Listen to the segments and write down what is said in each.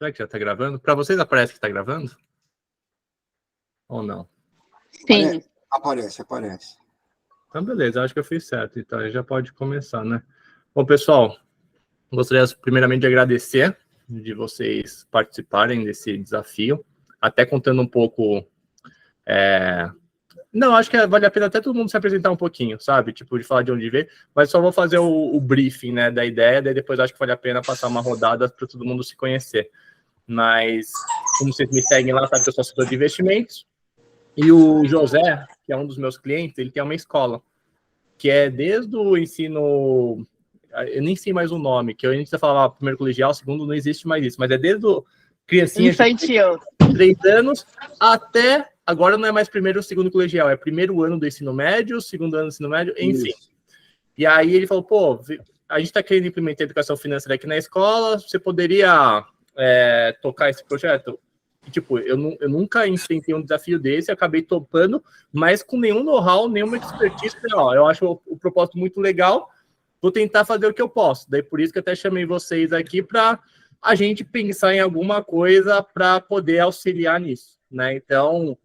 Será que já está gravando? Para vocês aparece que está gravando? Ou não? Sim. Aparece. Então, beleza, acho que eu fiz certo. Então, aí já pode começar, né? Bom, pessoal, gostaria primeiramente de agradecer de vocês participarem desse desafio, até contando um pouco... Não, acho que vale a pena até todo mundo se apresentar um pouquinho, sabe? Tipo, de falar de onde veio, mas só vou fazer o briefing, né, da ideia, daí depois acho que vale a pena passar uma rodada para todo mundo se conhecer. Mas, como vocês me seguem lá, sabe que eu sou assessor de investimentos, e o José, que é um dos meus clientes, ele tem uma escola, que é desde o ensino... Eu nem sei mais o nome, que a gente falava primeiro colegial, segundo não existe mais isso, mas é desde o criancinha... Infantil. 3 anos, até... Agora não é mais primeiro ou segundo colegial, é primeiro ano do ensino médio, segundo ano do ensino médio, enfim. Isso. E aí ele falou, pô, a gente está querendo implementar educação financeira aqui na escola, você poderia tocar esse projeto? E, tipo, eu nunca enfrentei um desafio desse, acabei topando, mas com nenhum know-how, nenhuma expertise. Ó, eu acho o propósito muito legal, vou tentar fazer o que eu posso. Daí por isso que eu até chamei vocês aqui para a gente pensar em alguma coisa para poder auxiliar nisso, né? Então...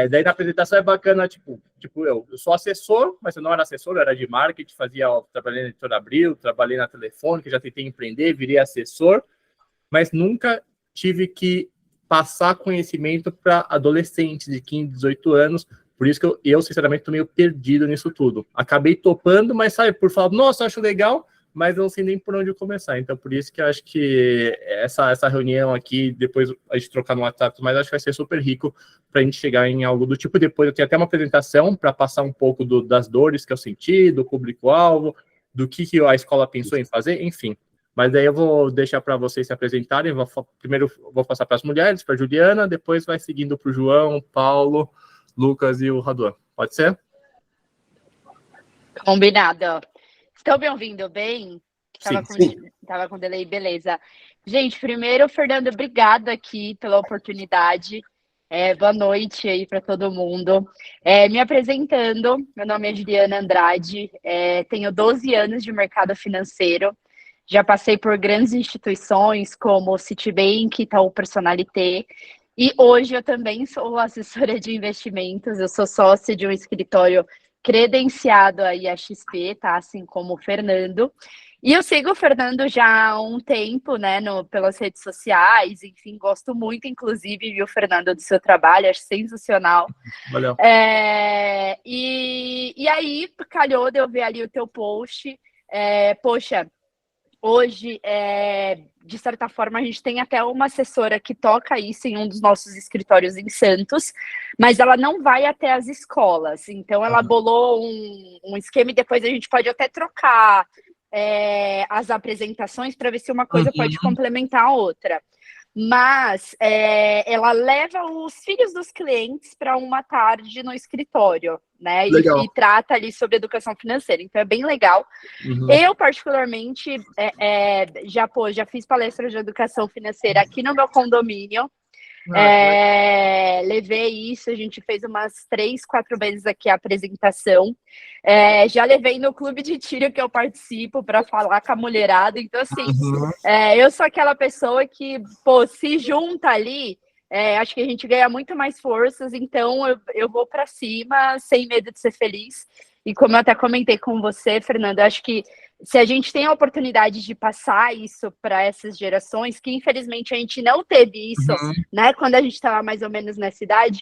daí na apresentação é bacana, tipo eu sou assessor, mas eu não era assessor, eu era de marketing, trabalhei na Editora Abril, trabalhei na Telefônica, já tentei empreender, virei assessor, mas nunca tive que passar conhecimento para adolescentes de 15, 18 anos, por isso que eu sinceramente, estou meio perdido nisso tudo. Acabei topando, mas sabe, por falar, nossa, acho legal, mas não sei nem por onde começar. Então, por isso que eu acho que essa reunião aqui, depois a gente trocar no WhatsApp, mas acho que vai ser super rico para a gente chegar em algo do tipo. Depois eu tenho até uma apresentação para passar um pouco das dores que eu senti, do público-alvo, do que a escola pensou em fazer, enfim. Mas daí eu vou deixar para vocês se apresentarem. Primeiro vou passar para as mulheres, para a Juliana, depois vai seguindo para o João, Paulo, Lucas e o Raduan. Pode ser? Combinado. Estão me ouvindo bem? Sim. Tava com delay, beleza. Gente, primeiro, Fernando, obrigado aqui pela oportunidade. Boa noite aí para todo mundo. Me apresentando, meu nome é Juliana Andrade, tenho 12 anos de mercado financeiro, já passei por grandes instituições como Citibank, Itaú Personalité, e hoje eu também sou assessora de investimentos, eu sou sócia de um escritório credenciado aí a XP, tá? Assim como o Fernando. E eu sigo o Fernando já há um tempo, né, pelas redes sociais, enfim, gosto muito, inclusive, viu, Fernando, do seu trabalho, acho sensacional. Valeu. E aí, calhou de eu ver ali o teu post, poxa, hoje, de certa forma, a gente tem até uma assessora que toca isso em um dos nossos escritórios em Santos, mas ela não vai até as escolas. Então, ela bolou um esquema e depois a gente pode até trocar as apresentações para ver se uma coisa pode complementar a outra. Mas ela leva os filhos dos clientes para uma tarde no escritório, né? E trata ali sobre educação financeira. Então é bem legal. Eu, particularmente, já fiz palestras de educação financeira aqui no meu condomínio. Levei isso, a gente fez umas 3, 4 vezes aqui a apresentação. Já levei no clube de tiro que eu participo para falar com a mulherada. Então, assim, eu sou aquela pessoa que, se junta ali, acho que a gente ganha muito mais forças. Então, eu vou para cima, sem medo de ser feliz. E como eu até comentei com você, Fernando, acho que se a gente tem a oportunidade de passar isso para essas gerações, que infelizmente a gente não teve isso, né, quando a gente estava mais ou menos nessa idade,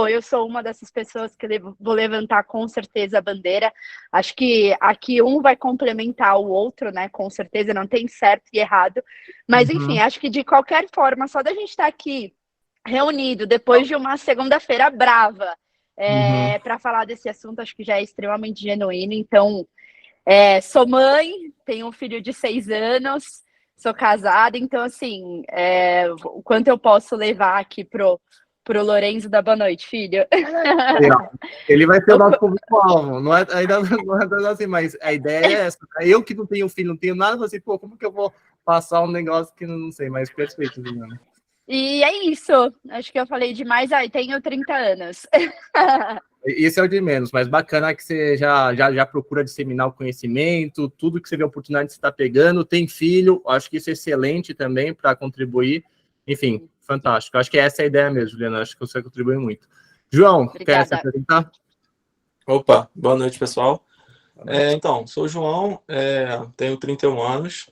eu sou uma dessas pessoas que vou levantar com certeza a bandeira. Acho que aqui um vai complementar o outro, né, com certeza, não tem certo e errado. Mas, enfim, acho que de qualquer forma, só da gente estar aqui reunido depois de uma segunda-feira brava para falar desse assunto, acho que já é extremamente genuíno. Então, sou mãe, tenho um filho de 6 anos, sou casada, então, assim, o quanto eu posso levar aqui pro Lorenzo da boa noite, filho. Ele vai ser o nosso público-alvo, ainda não é assim, mas a ideia é essa. Eu que não tenho filho, não tenho nada, assim, como que eu vou passar um negócio que não sei, mas perfeito, Juliana. E é isso, acho que eu falei demais, tenho 30 anos. Esse é o de menos, mas bacana que você já procura disseminar o conhecimento, tudo que você vê a oportunidade de estar pegando, tem filho, acho que isso é excelente também para contribuir. Enfim, fantástico. Acho que essa é a ideia mesmo, Juliana. Acho que você contribui muito. João, quer se apresentar? Opa, boa noite, pessoal. Então, sou o João, tenho 31 anos,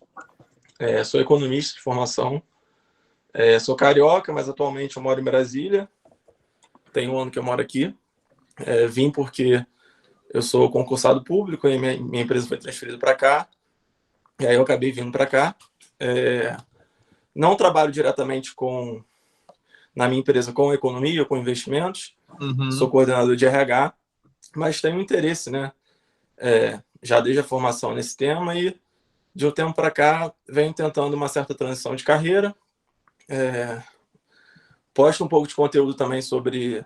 sou economista de formação, sou carioca, mas atualmente eu moro em Brasília. Tem um ano que eu moro aqui. Vim porque eu sou concursado público e minha empresa foi transferida para cá. E aí eu acabei vindo para cá. Não trabalho diretamente na minha empresa com economia, com investimentos. Sou coordenador de RH, mas tenho interesse, né? Já desde a formação nesse tema e de um tempo para cá venho tentando uma certa transição de carreira. Posto um pouco de conteúdo também sobre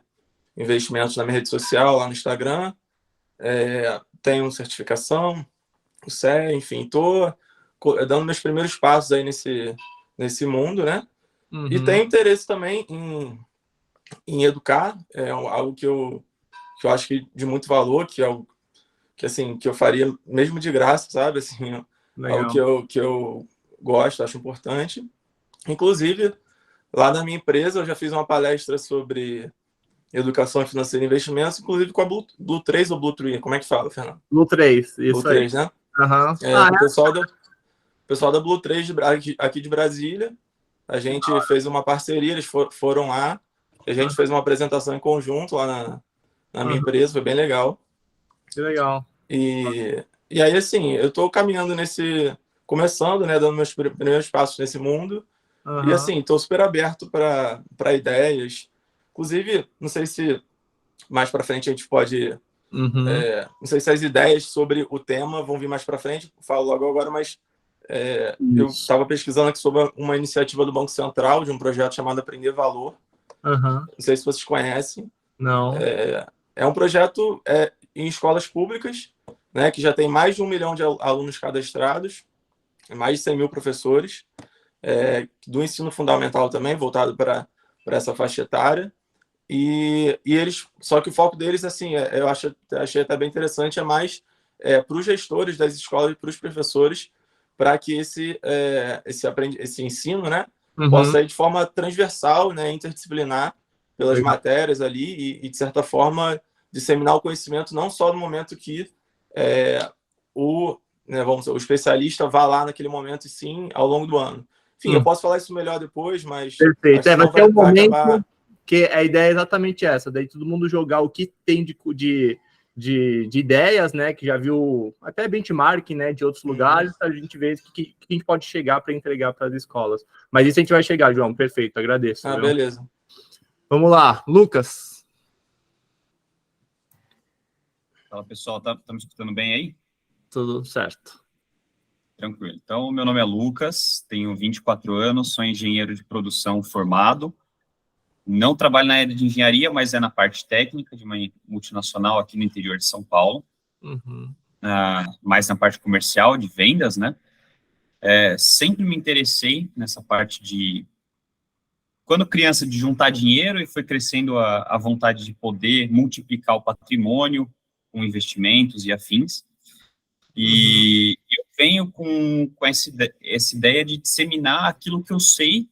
investimentos na minha rede social, lá no Instagram. Tenho certificação, o CE, enfim, estou dando meus primeiros passos aí nesse mundo, né? E tenho interesse também em educar, algo que eu acho que de muito valor, que é algo que eu faria mesmo de graça, sabe? Assim, algo que eu gosto, acho importante. Inclusive, lá na minha empresa, eu já fiz uma palestra sobre educação financeira e investimentos, inclusive com a Blue 3 ou Blue 3, como é que fala, Fernando? Blue 3, isso Blue 3, aí. Né? O pessoal da Blue 3 aqui de Brasília, a gente fez uma parceria, eles foram lá, a gente fez uma apresentação em conjunto lá na minha empresa, foi bem legal. Que legal. E aí, assim, eu estou caminhando começando, né, dando meus primeiros passos nesse mundo, e assim, estou super aberto para ideias. Inclusive, não sei se mais para frente a gente pode... não sei se as ideias sobre o tema vão vir mais para frente, falo logo agora, mas eu estava pesquisando aqui sobre uma iniciativa do Banco Central, de um projeto chamado Aprender Valor. Não sei se vocês conhecem. Não. É um projeto em escolas públicas, né, que já tem mais de 1 milhão de alunos cadastrados, mais de 100 mil professores, do ensino fundamental também, voltado para essa faixa etária. E eles, só que o foco deles, assim, eu achei até bem interessante, é mais para os gestores das escolas e para os professores, para que esse ensino, né, possa ir de forma transversal, né, interdisciplinar, pelas matérias ali e, de certa forma, disseminar o conhecimento não só no momento que o especialista vá lá naquele momento, e sim ao longo do ano. Enfim, eu posso falar isso melhor depois, mas... Perfeito. Vai ter um momento acabar... que a ideia é exatamente essa, daí todo mundo jogar o que tem de ideias, né, que já viu até benchmark, né, de outros lugares, a gente vê que a gente pode chegar para entregar para as escolas. Mas isso a gente vai chegar, João, perfeito, agradeço. Beleza. Vamos lá, Lucas. Fala, pessoal, tá me escutando bem aí? Tudo certo. Tranquilo. Então, meu nome é Lucas, tenho 24 anos, sou engenheiro de produção formado. Não trabalho na área de engenharia, mas na parte técnica de uma multinacional aqui no interior de São Paulo. Mais na parte comercial, de vendas, né? Sempre me interessei nessa parte de... Quando criança, de juntar dinheiro, e foi crescendo a vontade de poder multiplicar o patrimônio com investimentos e afins. E eu venho com essa ideia de disseminar aquilo que eu sei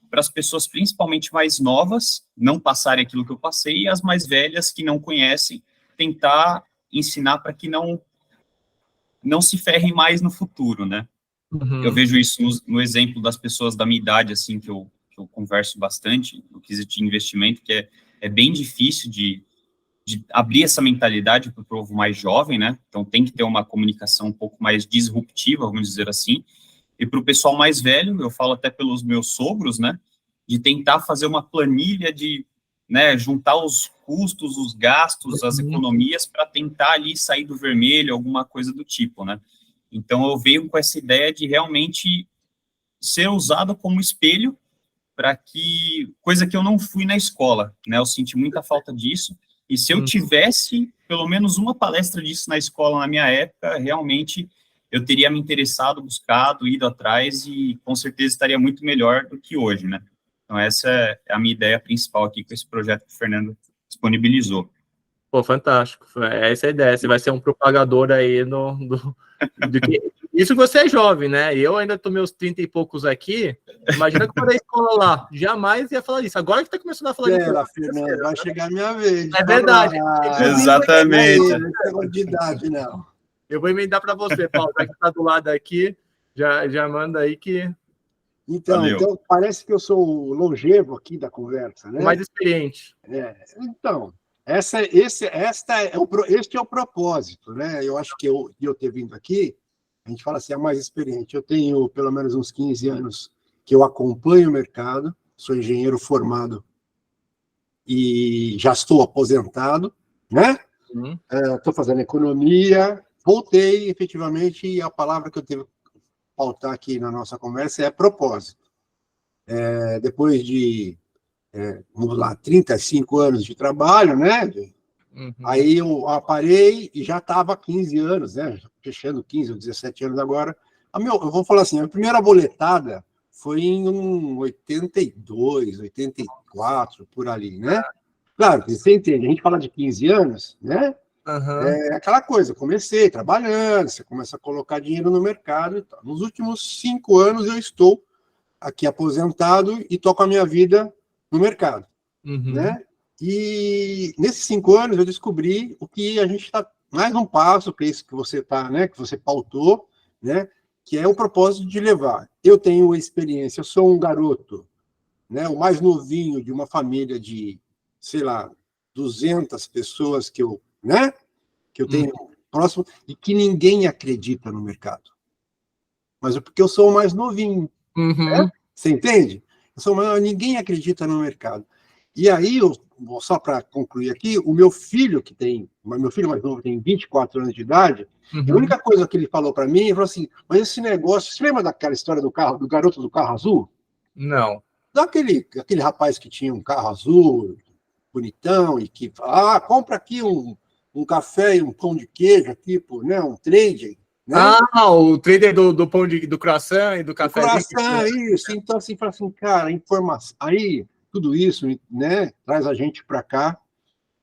para as pessoas, principalmente mais novas, não passarem aquilo que eu passei, e as mais velhas que não conhecem, tentar ensinar para que não se ferrem mais no futuro, né? Eu vejo isso no exemplo das pessoas da minha idade, assim, que eu converso bastante, no quesito de investimento, que é bem difícil de abrir essa mentalidade para o povo mais jovem, né? Então, tem que ter uma comunicação um pouco mais disruptiva, vamos dizer assim. E para o pessoal mais velho, eu falo até pelos meus sogros, né? De tentar fazer uma planilha de, né, juntar os custos, os gastos, as economias, para tentar ali sair do vermelho, alguma coisa do tipo, né? Então, eu venho com essa ideia de realmente ser usado como espelho para que... Coisa que eu não fui na escola, né? Eu senti muita falta disso. E se eu tivesse pelo menos uma palestra disso na escola na minha época, realmente eu teria me interessado, buscado, ido atrás e com certeza estaria muito melhor do que hoje, né? Então essa é a minha ideia principal aqui com esse projeto que o Fernando disponibilizou. Pô, fantástico. Essa é a ideia. Você vai ser um propagador aí Isso você é jovem, né? Eu ainda tô meus 30 e poucos aqui. Imagina que eu da escola lá. Jamais ia falar isso. Agora que tá começando a falar disso. Fernando, vai chegar a minha vez. É verdade. Exatamente. Não é de idade, não. Eu vou emendar para você, Paulo. Já que tá do lado aqui, já manda aí que... Então, parece que eu sou o longevo aqui da conversa, né? O mais experiente. Então, este é o propósito, né? Eu acho que eu ter vindo aqui, a gente fala assim, é mais experiente. Eu tenho pelo menos uns 15 anos que eu acompanho o mercado, sou engenheiro formado e já estou aposentado, né? Estou fazendo economia, voltei efetivamente, e a palavra que eu devo pautar aqui na nossa conversa é propósito. Depois de, vamos lá, 35 anos de trabalho, né? Aí eu parei e já estava há 15 anos, né? Fechando 15 ou 17 anos agora. Eu vou falar assim, a primeira boletada foi em 82, 84, por ali, né? Claro, você entende, a gente fala de 15 anos, né? É aquela coisa, comecei trabalhando, você começa a colocar dinheiro no mercado e tal. Nos últimos 5 anos eu estou aqui aposentado e toco a minha vida no mercado, né? E nesses 5 anos eu descobri o que a gente está, mais um passo, que é isso que você está, né? Que você pautou, né? Que é o propósito de levar. Eu tenho experiência, eu sou um garoto, né? O mais novinho de uma família de, sei lá, 200 pessoas que eu tenho próximo, e que ninguém acredita no mercado. Mas é porque eu sou o mais novinho. Né? Você entende? Ninguém acredita no mercado. E aí, só para concluir aqui, o meu filho mais novo tem 24 anos de idade, a única coisa que ele falou para mim, ele falou assim, mas esse negócio, você lembra daquela história do garoto do carro azul? Não. Daquele rapaz que tinha um carro azul, bonitão, e que fala, compra aqui um café e um pão de queijo, tipo, né, um trading. Né? O trader do pão do croissant e do café. Croissant, isso. Então, assim, fala assim, cara, informação. Aí, tudo isso, né, traz a gente para cá,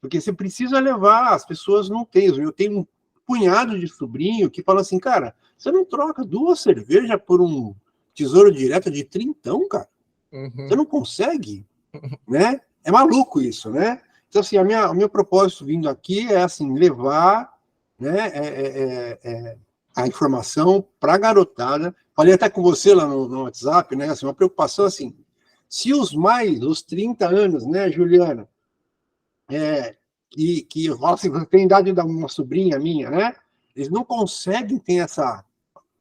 porque você precisa levar, as pessoas não têm. Eu tenho um punhado de sobrinho que fala assim, cara, você não troca 2 cervejas por um tesouro direto de 30, cara? Você não consegue, né? É maluco isso, né? Então, assim, o meu propósito vindo aqui é, assim, levar, né, a informação para a garotada. Falei até com você lá no WhatsApp, né? Assim, uma preocupação, assim, se os 30 anos, né, Juliana, que eu falo assim, tem idade de uma sobrinha minha, né? Eles não conseguem ter essa...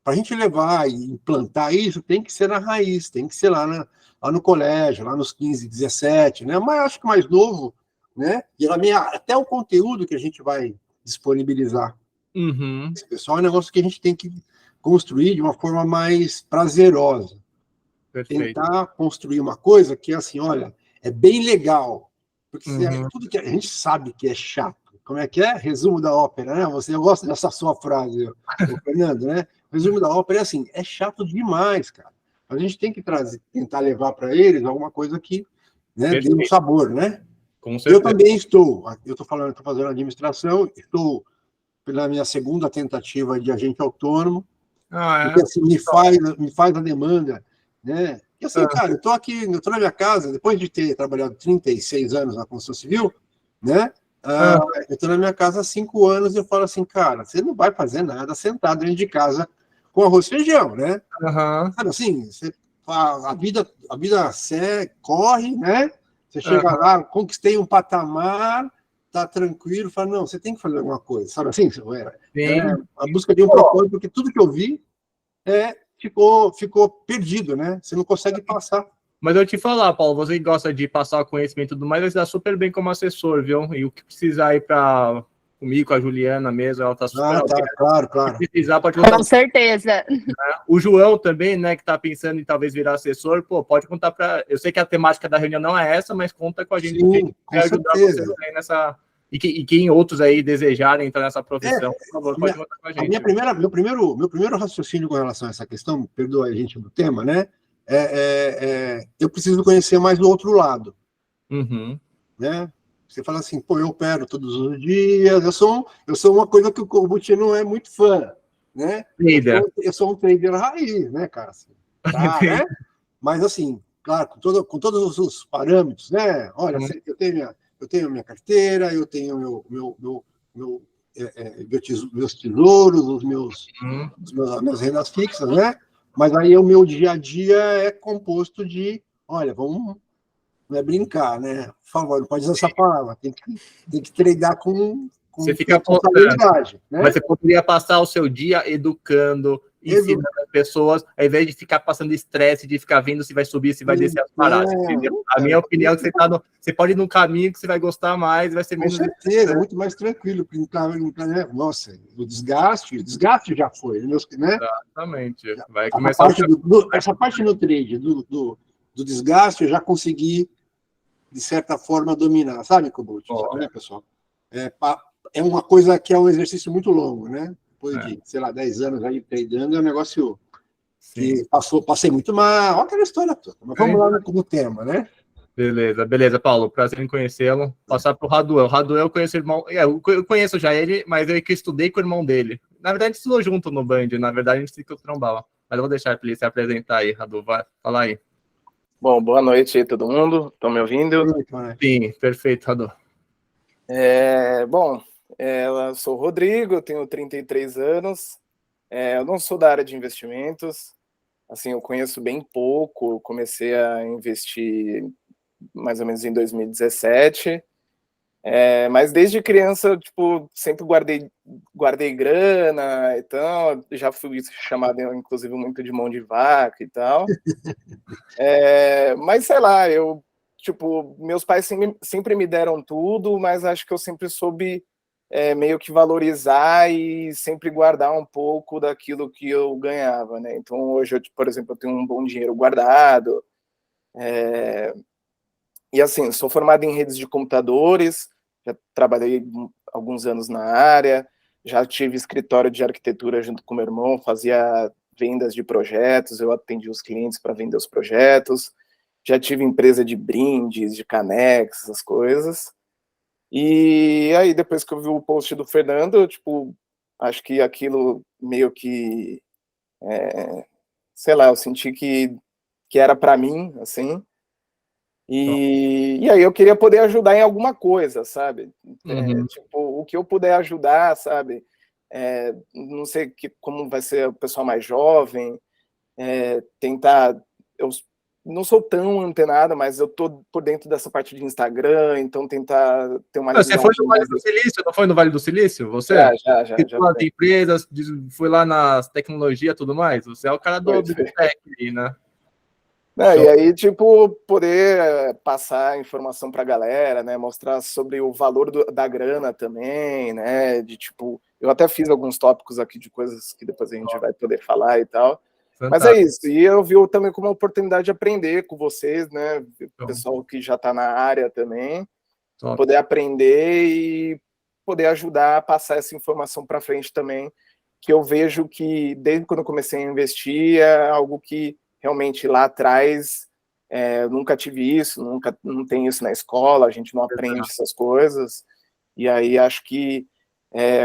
Para a gente levar e implantar isso, tem que ser na raiz, tem que ser lá no colégio, lá nos 15, 17, né? Mas acho que mais novo, né? E até o conteúdo que a gente vai disponibilizar. Esse pessoal é um negócio que a gente tem que construir de uma forma mais prazerosa. Perfeito. Tentar construir uma coisa que, assim, olha, é bem legal. Porque tudo que a gente sabe que é chato. Como é que é? Resumo da ópera, né? Eu gosto dessa sua frase, Fernando, né? O resumo da ópera é assim, é chato demais, cara. A gente tem que tentar levar para eles alguma coisa que, né, dê um sabor, né? Eu também estou fazendo administração, estou pela minha segunda tentativa de agente autônomo, porque assim, me faz a demanda, né? E assim, cara, eu estou na minha casa, depois de ter trabalhado 36 anos na construção civil, né? Eu estou na minha casa há 5 anos e eu falo assim, cara, você não vai fazer nada sentado dentro de casa com arroz e feijão, né? Sabe assim, a vida corre, né? Você chega lá, conquistei um patamar, tá tranquilo, fala, não, você tem que fazer alguma coisa, sabe assim? A busca de um propósito, porque tudo que eu vi ficou perdido, né? Você não consegue passar. Mas eu te falar, Paulo, você que gosta de passar o conhecimento e tudo mais, vai se dar super bem como assessor, viu? E o que precisar aí comigo, com a Juliana mesmo, ela tá super... Claro. Se precisar, pode contar. Com certeza. O João também, né, que tá pensando em talvez virar assessor, pode contar para... Eu sei que a temática da reunião não é essa, mas conta com a gente. Sim, que ajudar vocês aí nessa... E quem outros aí desejarem entrar nessa profissão, por favor, pode contar com a gente. Meu primeiro raciocínio com relação a essa questão, perdoa a gente do tema, né? Eu preciso conhecer mais do outro lado. Né? Você fala assim, eu opero todos os dias, eu sou uma coisa que o Corbucci não é muito fã, né? Trader. Eu sou um trader raiz, né, cara? Assim, tá, né? Mas, assim, claro, com todos os parâmetros, né? Olha, eu tenho minha carteira, eu tenho meus tesouros, as minhas rendas fixas, né? Mas aí o meu dia a dia é composto de, olha, vamos, não é brincar, né? Por favor, não pode usar essa palavra, tem que tradear com Você fica responsabilidade, né? Mas você poderia passar o seu dia educando, ensinando as pessoas, ao invés de ficar passando estresse, de ficar vendo se vai subir, se vai descer as paradas, entendeu? A minha opinião é que você pode ir num caminho que você vai gostar mais, vai ser Com menos... certeza, muito mais tranquilo, porque né? Nossa, o desgaste já foi, né? Exatamente. Vai começar essa parte no trade, do desgaste, eu já consegui, de certa forma, dominar, sabe, Kubut? Né, pessoal? É uma coisa que é um exercício muito longo, né? Depois de, sei lá, 10 anos aí tradando, é um negócio que passei muito mal, aquela história toda. Mas vamos lá no tema, né? Beleza, Paulo. Prazer em conhecê-lo. Passar para o Raduel. O Raduel eu conheço o irmão. Eu conheço já ele, mas eu que estudei com o irmão dele. Na verdade, a gente estudou junto no Band. Na verdade, a gente se trombava. Mas eu vou deixar para ele se apresentar aí, Radu. Vai, fala aí. Bom, boa noite aí, todo mundo. Estão me ouvindo? Sim, perfeito, Radu. Eu sou o Rodrigo, eu tenho 33 anos. Eu não sou da área de investimentos. Assim, eu conheço bem pouco. Eu comecei a investir mais ou menos em 2017. Mas desde criança, tipo, sempre guardei grana, então já fui chamado, inclusive, muito de mão de vaca e tal. Mas sei lá, meus pais sempre me deram tudo, mas acho que eu sempre soube meio que valorizar e sempre guardar um pouco daquilo que eu ganhava, né? Então hoje, por exemplo, eu tenho um bom dinheiro guardado. E assim, sou formado em redes de computadores, já trabalhei alguns anos na área, já tive escritório de arquitetura junto com meu irmão, fazia vendas de projetos, eu atendi os clientes para vender os projetos, já tive empresa de brindes, de canecas, essas coisas. E aí, depois que eu vi o post do Fernando, acho que aquilo meio que, sei lá, eu senti que era para mim, assim. E aí eu queria poder ajudar em alguma coisa, sabe? O que eu puder ajudar, sabe? Não sei como vai ser o pessoal mais jovem, tentar... Eu não sou tão antenado, mas eu tô por dentro dessa parte de Instagram, então tentar ter uma... Você foi no Vale do Silício, não foi no Vale do Silício? Você? Já. Nas empresas, foi lá nas tecnologias e tudo mais? Você é o cara do tech, né? E aí, poder passar informação para a galera, né? Mostrar sobre o valor da grana também, né? Eu até fiz alguns tópicos aqui de coisas que depois a gente vai poder falar e tal. Fantástico. Mas é isso. E eu vi também como uma oportunidade de aprender com vocês, né? O pessoal que já está na área também. Poder aprender e poder ajudar a passar essa informação para frente também, que eu vejo que, desde quando eu comecei a investir, é algo que realmente lá atrás eu nunca tive isso, não tem isso na escola, a gente não aprende essas coisas, e aí acho que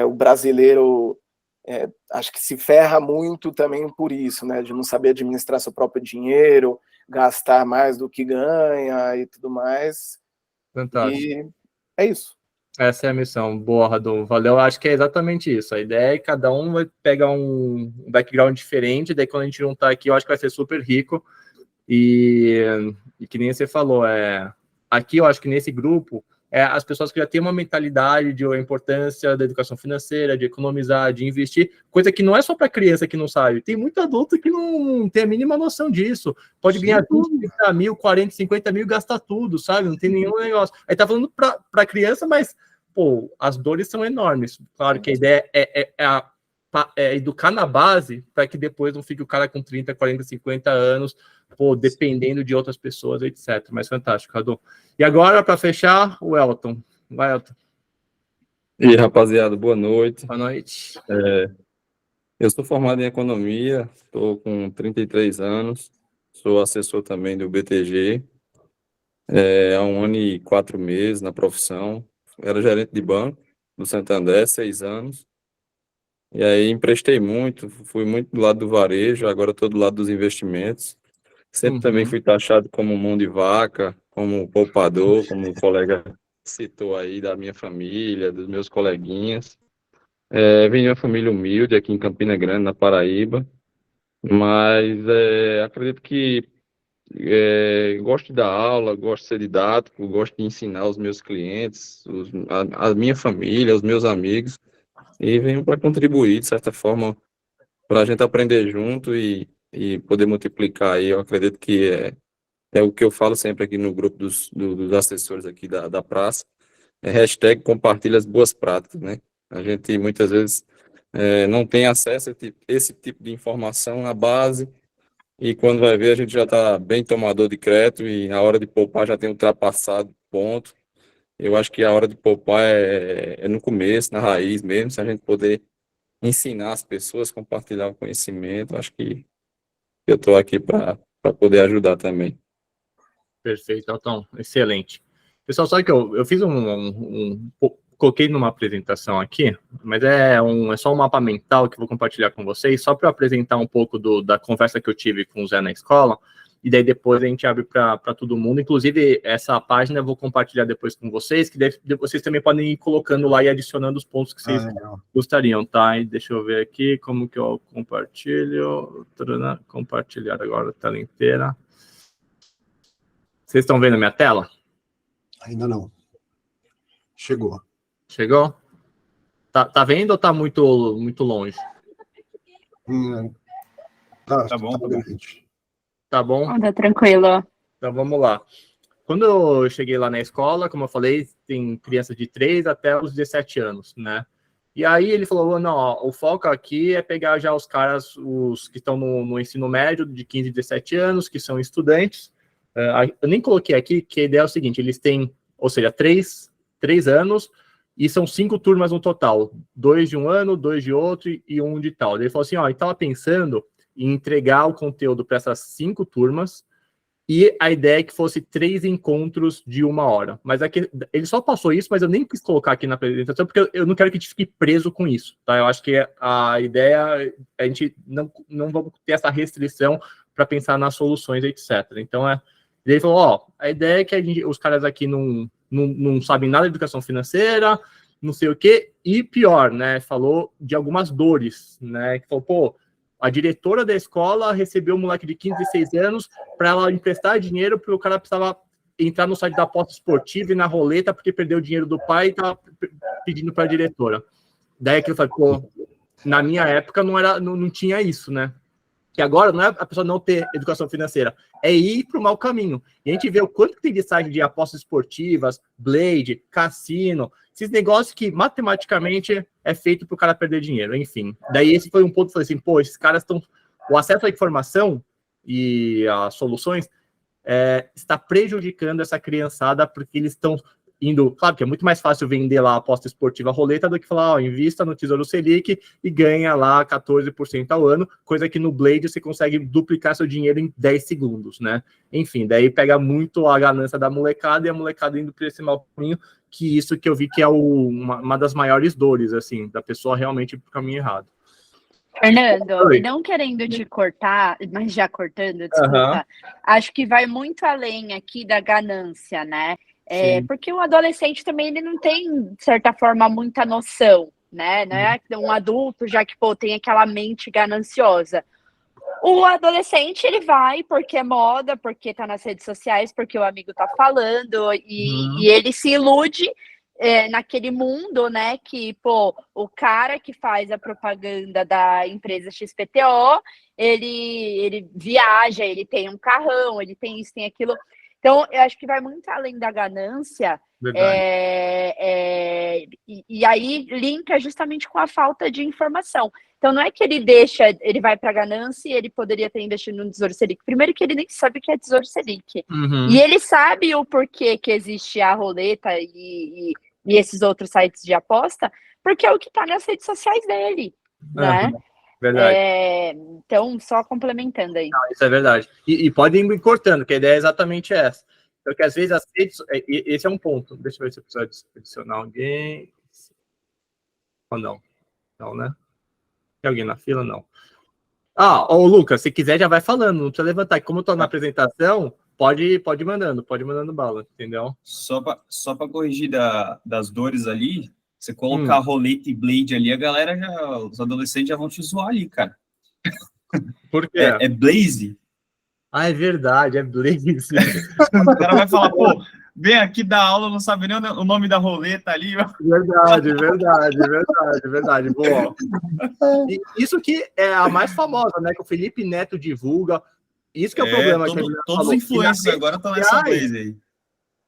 o brasileiro acho que se ferra muito também por isso, né, de não saber administrar seu próprio dinheiro, gastar mais do que ganha e tudo mais. Fantástico. E é isso. Essa é a missão. Boa, Radu. Valeu. Acho que é exatamente isso. A ideia é que cada um vai pegar um background diferente, daí quando a gente juntar aqui, eu acho que vai ser super rico. E que nem você falou, aqui eu acho que nesse grupo, as pessoas que já têm uma mentalidade de a importância da educação financeira, de economizar, de investir, coisa que não é só para criança que não sabe. Tem muito adulto que não tem a mínima noção disso. Pode ganhar 20, 30 mil, 40, 50 mil e gastar tudo, sabe? Não tem nenhum negócio. Aí tá falando para criança, mas, pô, as dores são enormes. Claro que a ideia é educar na base para que depois não fique o cara com 30, 40, 50 anos, pô, dependendo de outras pessoas, etc. Mas fantástico, Radu. E agora, para fechar, o Elton. Vai, Elton. E aí, rapaziada, boa noite. Boa noite. Eu sou formado em economia, estou com 33 anos, sou assessor também do BTG, há 1 ano e 4 meses na profissão. Era gerente de banco do Santander, 6 anos. E aí emprestei muito, fui muito do lado do varejo, agora estou do lado dos investimentos. Sempre também fui taxado como mão de vaca, como poupador, como o colega citou aí da minha família, dos meus coleguinhas. Vim de uma família humilde aqui em Campina Grande, na Paraíba, mas acredito que gosto de dar aula, gosto de ser didático, gosto de ensinar os meus clientes, a minha família, os meus amigos, e venho para contribuir, de certa forma, para a gente aprender junto e poder multiplicar aí. Eu acredito que é o que eu falo sempre aqui no grupo dos assessores aqui da praça, hashtag compartilha as boas práticas, né? A gente muitas vezes não tem acesso a esse tipo de informação na base, e quando vai ver a gente já está bem tomador de crédito e na hora de poupar já tem ultrapassado o ponto. Eu acho que a hora de poupar é no começo, na raiz mesmo, se a gente poder ensinar as pessoas, compartilhar o conhecimento, acho que eu estou aqui para poder ajudar também. Perfeito, Altão, excelente. Pessoal, só que eu fiz coloquei numa apresentação aqui, mas é só um mapa mental que eu vou compartilhar com vocês, só para apresentar um pouco da conversa que eu tive com o Zé na escola, e daí depois a gente abre para todo mundo. Inclusive, essa página eu vou compartilhar depois com vocês, que vocês também podem ir colocando lá e adicionando os pontos que vocês gostariam, tá? E deixa eu ver aqui como que eu compartilho. Compartilhar agora a tela inteira. Vocês estão vendo a minha tela? Ainda não. Chegou. Chegou? Tá vendo ou tá muito, muito longe? Tá bom. grande. Tá bom? Anda tranquilo. Então vamos lá. Quando eu cheguei lá na escola, como eu falei, tem criança de 3 até os 17 anos, né? E aí ele falou, não, ó, o foco aqui é pegar já os caras, os que estão no ensino médio, de 15 e 17 anos, que são estudantes. Eu nem coloquei aqui, que a ideia é o seguinte, eles têm, ou seja, 3 anos, e são 5 turmas no total, 2 de um ano, 2 de outro e 1 de tal. Ele falou assim, ó, ele estava pensando em entregar o conteúdo para essas 5 turmas, e a ideia é que fosse 3 encontros de 1 hora. Mas aqui, ele só passou isso, mas eu nem quis colocar aqui na apresentação, porque eu não quero que a gente fique preso com isso, tá? Eu acho que a ideia, a gente não vamos ter essa restrição para pensar nas soluções, etc. Então, ele falou, ó, a ideia é que os caras aqui não sabem nada de educação financeira, não sei o quê, e pior, né, falou de algumas dores, né, que falou, pô, a diretora da escola recebeu um moleque de 15, 16 anos para ela emprestar dinheiro porque o cara precisava entrar no site da aposta esportiva e na roleta porque perdeu o dinheiro do pai e estava pedindo para a diretora. Daí que eu falei, pô, na minha época não tinha isso, né? Que agora não é a pessoa não ter educação financeira, é ir para o mau caminho. E a gente vê o quanto que tem de site de apostas esportivas, Blade, cassino, esses negócios que matematicamente é feito para o cara perder dinheiro, enfim. Daí esse foi um ponto que eu falei assim, pô, esses caras estão... O acesso à informação e às soluções está prejudicando essa criançada porque eles estão indo... Claro que é muito mais fácil vender lá a aposta esportiva roleta do que falar, ó, invista no Tesouro Selic e ganha lá 14% ao ano, coisa que no Blade você consegue duplicar seu dinheiro em 10 segundos, né? Enfim, daí pega muito a ganância da molecada e a molecada indo para esse mau caminho, que isso que eu vi que é uma das maiores dores, assim, da pessoa realmente ir para o caminho errado. Fernando, Oi. não querendo te cortar, mas já cortando, desculpa, acho que vai muito além aqui da ganância, né? Porque o adolescente também ele não tem, de certa forma, muita noção, né? Não é um adulto já que pô, tem aquela mente gananciosa. O adolescente, ele vai porque é moda, porque tá nas redes sociais, porque o amigo tá falando, e ele se ilude naquele mundo, né, que, pô, o cara que faz a propaganda da empresa XPTO, ele viaja, ele tem um carrão, ele tem isso, tem aquilo. Então, eu acho que vai muito além da ganância, e aí linka justamente com a falta de informação. Então, não é que ele vai para a ganância e ele poderia ter investido no Tesouro Selic. Primeiro que ele nem sabe o que é Tesouro Selic. E ele sabe o porquê que existe a roleta e esses outros sites de aposta, porque é o que está nas redes sociais dele, né? Verdade. Então, só complementando aí. Não, isso é verdade. E podem ir cortando, que a ideia é exatamente essa. Porque às vezes as redes... Esse é um ponto. Deixa eu ver se eu preciso adicionar alguém. Ou não. Não, né? Tem alguém na fila? Não. Ô Lucas, se quiser já vai falando, não precisa levantar. Como eu tô na apresentação, pode ir mandando bala, entendeu? Só para corrigir das dores ali, você colocar roleta e blade ali, a galera os adolescentes já vão te zoar ali, cara. Por quê? É Blaze. É verdade, é Blaze. O cara vai falar, pô, vem aqui dar aula, não sabe nem o nome da roleta ali. Verdade. Boa. Isso que é a mais famosa, né? Que o Felipe Neto divulga. Isso que é o problema. Todos os influencers agora estão nessa Blaze aí.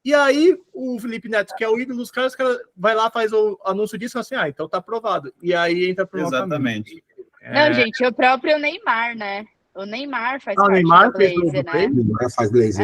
E aí, o Felipe Neto, que é o ídolo dos caras, os caras vai lá, faz o anúncio disso, assim, então tá aprovado. E aí entra pro Exatamente. Não, gente, o próprio Neymar, né? O Neymar faz parte Neymar da Blaze, né? O Neymar faz Blaze.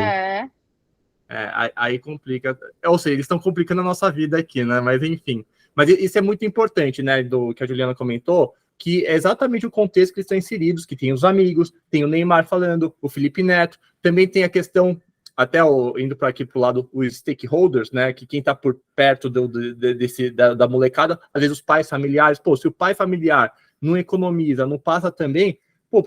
Aí complica. Ou seja, eles estão complicando a nossa vida aqui, né? Mas enfim. Mas isso é muito importante, né? Do que a Juliana comentou, que é exatamente o contexto que eles estão inseridos, que tem os amigos, tem o Neymar falando, o Felipe Neto, também tem a questão, até indo para aqui para o lado, os stakeholders, né? Que quem está por perto da molecada, às vezes os pais familiares, se o pai familiar não economiza, não passa também.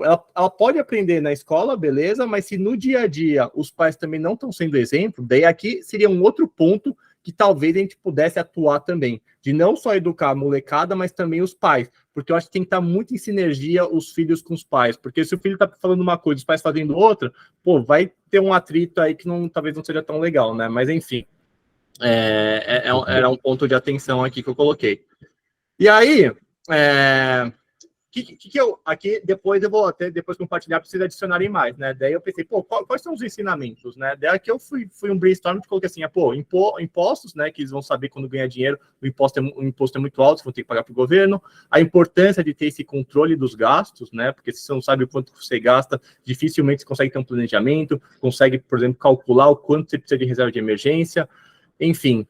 Ela pode aprender na escola, beleza, mas se no dia a dia os pais também não estão sendo exemplo, daí aqui seria um outro ponto que talvez a gente pudesse atuar também, de não só educar a molecada, mas também os pais, porque eu acho que tem que estar muito em sinergia os filhos com os pais, porque se o filho está falando uma coisa, os pais fazendo outra, vai ter um atrito aí que talvez não seja tão legal, né? Mas enfim, era um ponto de atenção aqui que eu coloquei. E aí, que eu aqui depois eu vou até depois compartilhar para vocês adicionarem mais, né? Daí eu pensei, quais são os ensinamentos, né? Daí aqui eu fui um brainstorm que coloquei assim, impostos, né? Que eles vão saber quando ganhar dinheiro, o imposto é muito alto, você vai ter que pagar para o governo. A importância de ter esse controle dos gastos, né? Porque se você não sabe o quanto você gasta, dificilmente você consegue ter um planejamento, consegue, por exemplo, calcular o quanto você precisa de reserva de emergência. Enfim,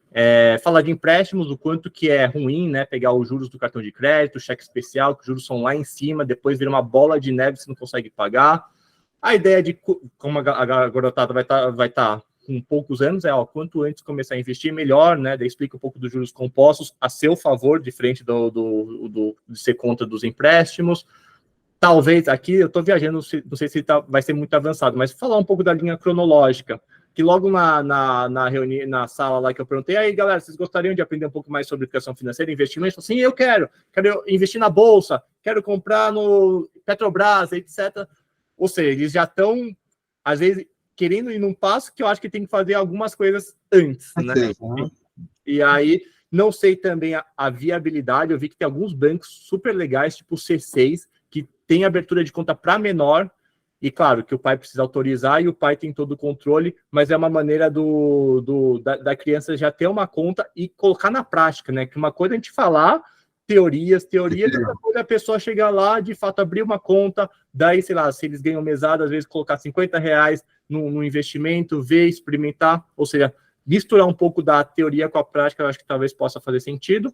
falar de empréstimos, o quanto que é ruim, né, pegar os juros do cartão de crédito, cheque especial, que os juros são lá em cima, depois vira uma bola de neve, você não consegue pagar. A ideia de como a garotada vai estar com poucos anos quanto antes começar a investir, melhor, né, daí explica um pouco dos juros compostos a seu favor, de frente de ser contra dos empréstimos. Talvez, aqui eu estou viajando, não sei se vai ser muito avançado, mas falar um pouco da linha cronológica, que logo na reunião, na sala lá que eu perguntei, aí galera, vocês gostariam de aprender um pouco mais sobre educação financeira, investimento? Sim, eu quero investir na Bolsa, quero comprar no Petrobras, etc. Ou seja, eles já estão, às vezes, querendo ir num passo que eu acho que tem que fazer algumas coisas antes, né? E aí, não sei também a viabilidade, eu vi que tem alguns bancos super legais, tipo o C6, que tem abertura de conta para menor, e claro, que o pai precisa autorizar e o pai tem todo o controle, mas é uma maneira da criança já ter uma conta e colocar na prática, né? Que uma coisa é a gente falar teorias, outra coisa é a pessoa chegar lá, de fato, abrir uma conta, daí, sei lá, se eles ganham mesada, às vezes colocar R$50 no investimento, ver, experimentar, ou seja, misturar um pouco da teoria com a prática, eu acho que talvez possa fazer sentido.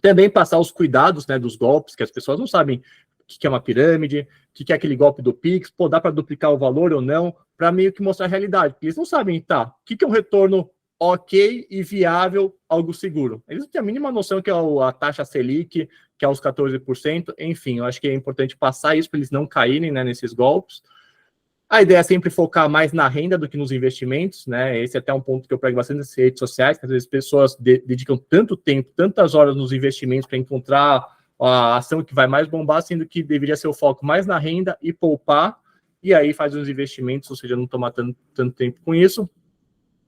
Também passar os cuidados, né, dos golpes, que as pessoas não sabem o que é uma pirâmide, o que é aquele golpe do Pix, dá para duplicar o valor ou não, para meio que mostrar a realidade. Porque eles não sabem, o que é um retorno ok e viável, algo seguro. Eles não têm a mínima noção que é a taxa Selic, que é os 14%. Enfim, eu acho que é importante passar isso para eles não caírem, né, nesses golpes. A ideia é sempre focar mais na renda do que nos investimentos, né? Esse é até um ponto que eu prego bastante nas redes sociais, que às vezes as pessoas dedicam tanto tempo, tantas horas nos investimentos para encontrar a ação que vai mais bombar, sendo que deveria ser o foco mais na renda e poupar, e aí faz os investimentos, ou seja, não tomar tanto tempo com isso.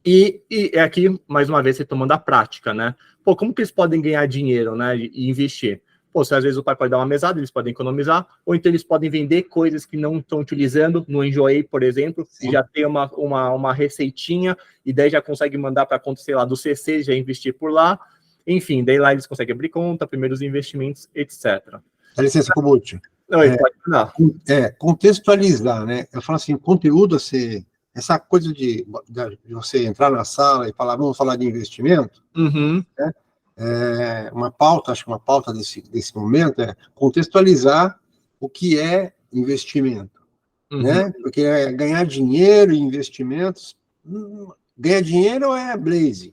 E é aqui, mais uma vez, você tomando a prática, né? Como que eles podem ganhar dinheiro, né, e investir? Se às vezes o pai pode dar uma mesada, eles podem economizar, ou então eles podem vender coisas que não estão utilizando, no Enjoei, por exemplo, e já tem uma receitinha, e daí já consegue mandar para a conta, sei lá, do CC, já investir por lá. Enfim, daí lá eles conseguem abrir conta, primeiros investimentos, etc. Dá licença, Kobuchi. Pode mandar. Contextualizar, né? Eu falo assim, conteúdo, essa coisa de você entrar na sala e falar, vamos falar de investimento, né? Acho que uma pauta desse momento é contextualizar o que é investimento, né? Porque ganhar dinheiro em investimentos, ganhar dinheiro é Blaze.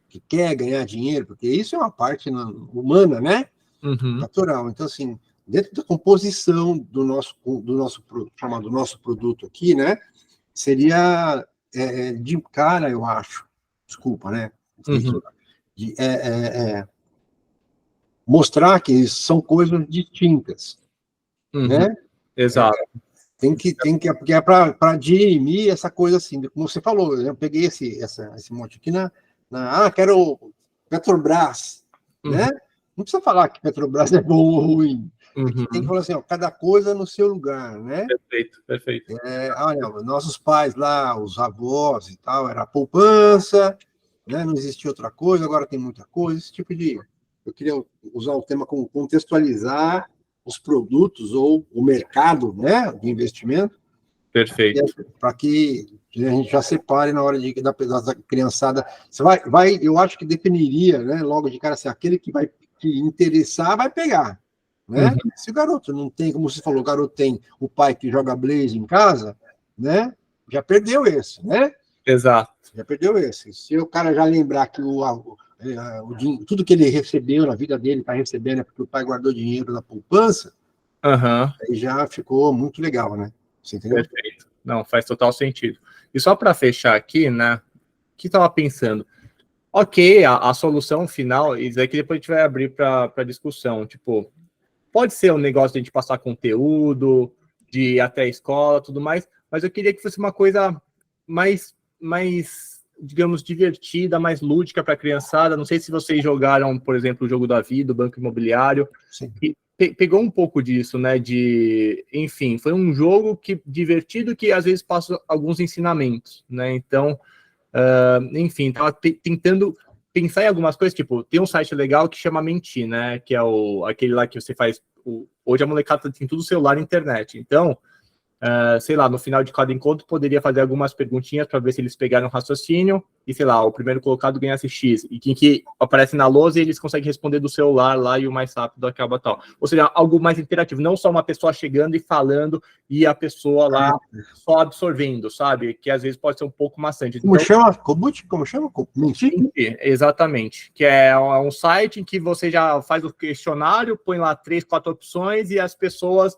Que quer ganhar dinheiro, porque isso é uma parte humana, né? Natural. Então, assim, dentro da composição do nosso chamado nosso produto aqui, né? Seria de cara, eu acho. Desculpa, né? De, mostrar que são coisas distintas, né? Exato. Tem que, porque é para dirimir essa coisa assim, como você falou, eu peguei esse monte aqui quero Petrobras, né? Não precisa falar que Petrobras é bom ou ruim. Tem que falar assim, ó, cada coisa no seu lugar, né? Perfeito. Olha, nossos pais lá, os avós e tal, era poupança, né? Não existia outra coisa, agora tem muita coisa, esse tipo de... Eu queria usar o tema como contextualizar os produtos ou o mercado, né, de investimento. Perfeito. Para que a gente já separe na hora da criançada. Você eu acho que definiria, né, logo de cara, assim, aquele que vai te interessar vai pegar, né? Se o garoto não tem, como você falou, o garoto tem o pai que joga Blaze em casa, né? Já perdeu esse, né? Exato. Já perdeu esse. Se o cara já lembrar que tudo que ele recebeu na vida dele está recebendo é porque o pai guardou dinheiro na poupança, aí já ficou muito legal, né? Você entendeu? Perfeito. Não, faz total sentido. E só para fechar aqui, né? O que estava pensando? Ok, a solução final, isso aqui depois a gente vai abrir para discussão. Tipo, pode ser um negócio de a gente passar conteúdo, de ir até a escola, tudo mais, mas eu queria que fosse uma coisa mais digamos, divertida, mais lúdica para a criançada. Não sei se vocês jogaram, por exemplo, o Jogo da Vida, o Banco Imobiliário. Sim. E pegou um pouco disso, né? Enfim, foi um jogo divertido que às vezes passa alguns ensinamentos, né? Então, enfim, estava tentando pensar em algumas coisas, tipo, tem um site legal que chama Menti, né? Que é aquele lá que você faz. Hoje a molecada tem tudo celular e internet. Então, sei lá, no final de cada encontro poderia fazer algumas perguntinhas para ver se eles pegaram raciocínio e, sei lá, o primeiro colocado ganhasse X. E quem que aparece na lousa, eles conseguem responder do celular lá e o mais rápido acaba tal. Ou seja, algo mais interativo, não só uma pessoa chegando e falando e a pessoa lá só absorvendo, sabe? Que às vezes pode ser um pouco maçante. Como chama? Kobuchi? Como chama? Menti? Exatamente. Que é um site em que você já faz o questionário, põe lá 3, 4 opções e as pessoas...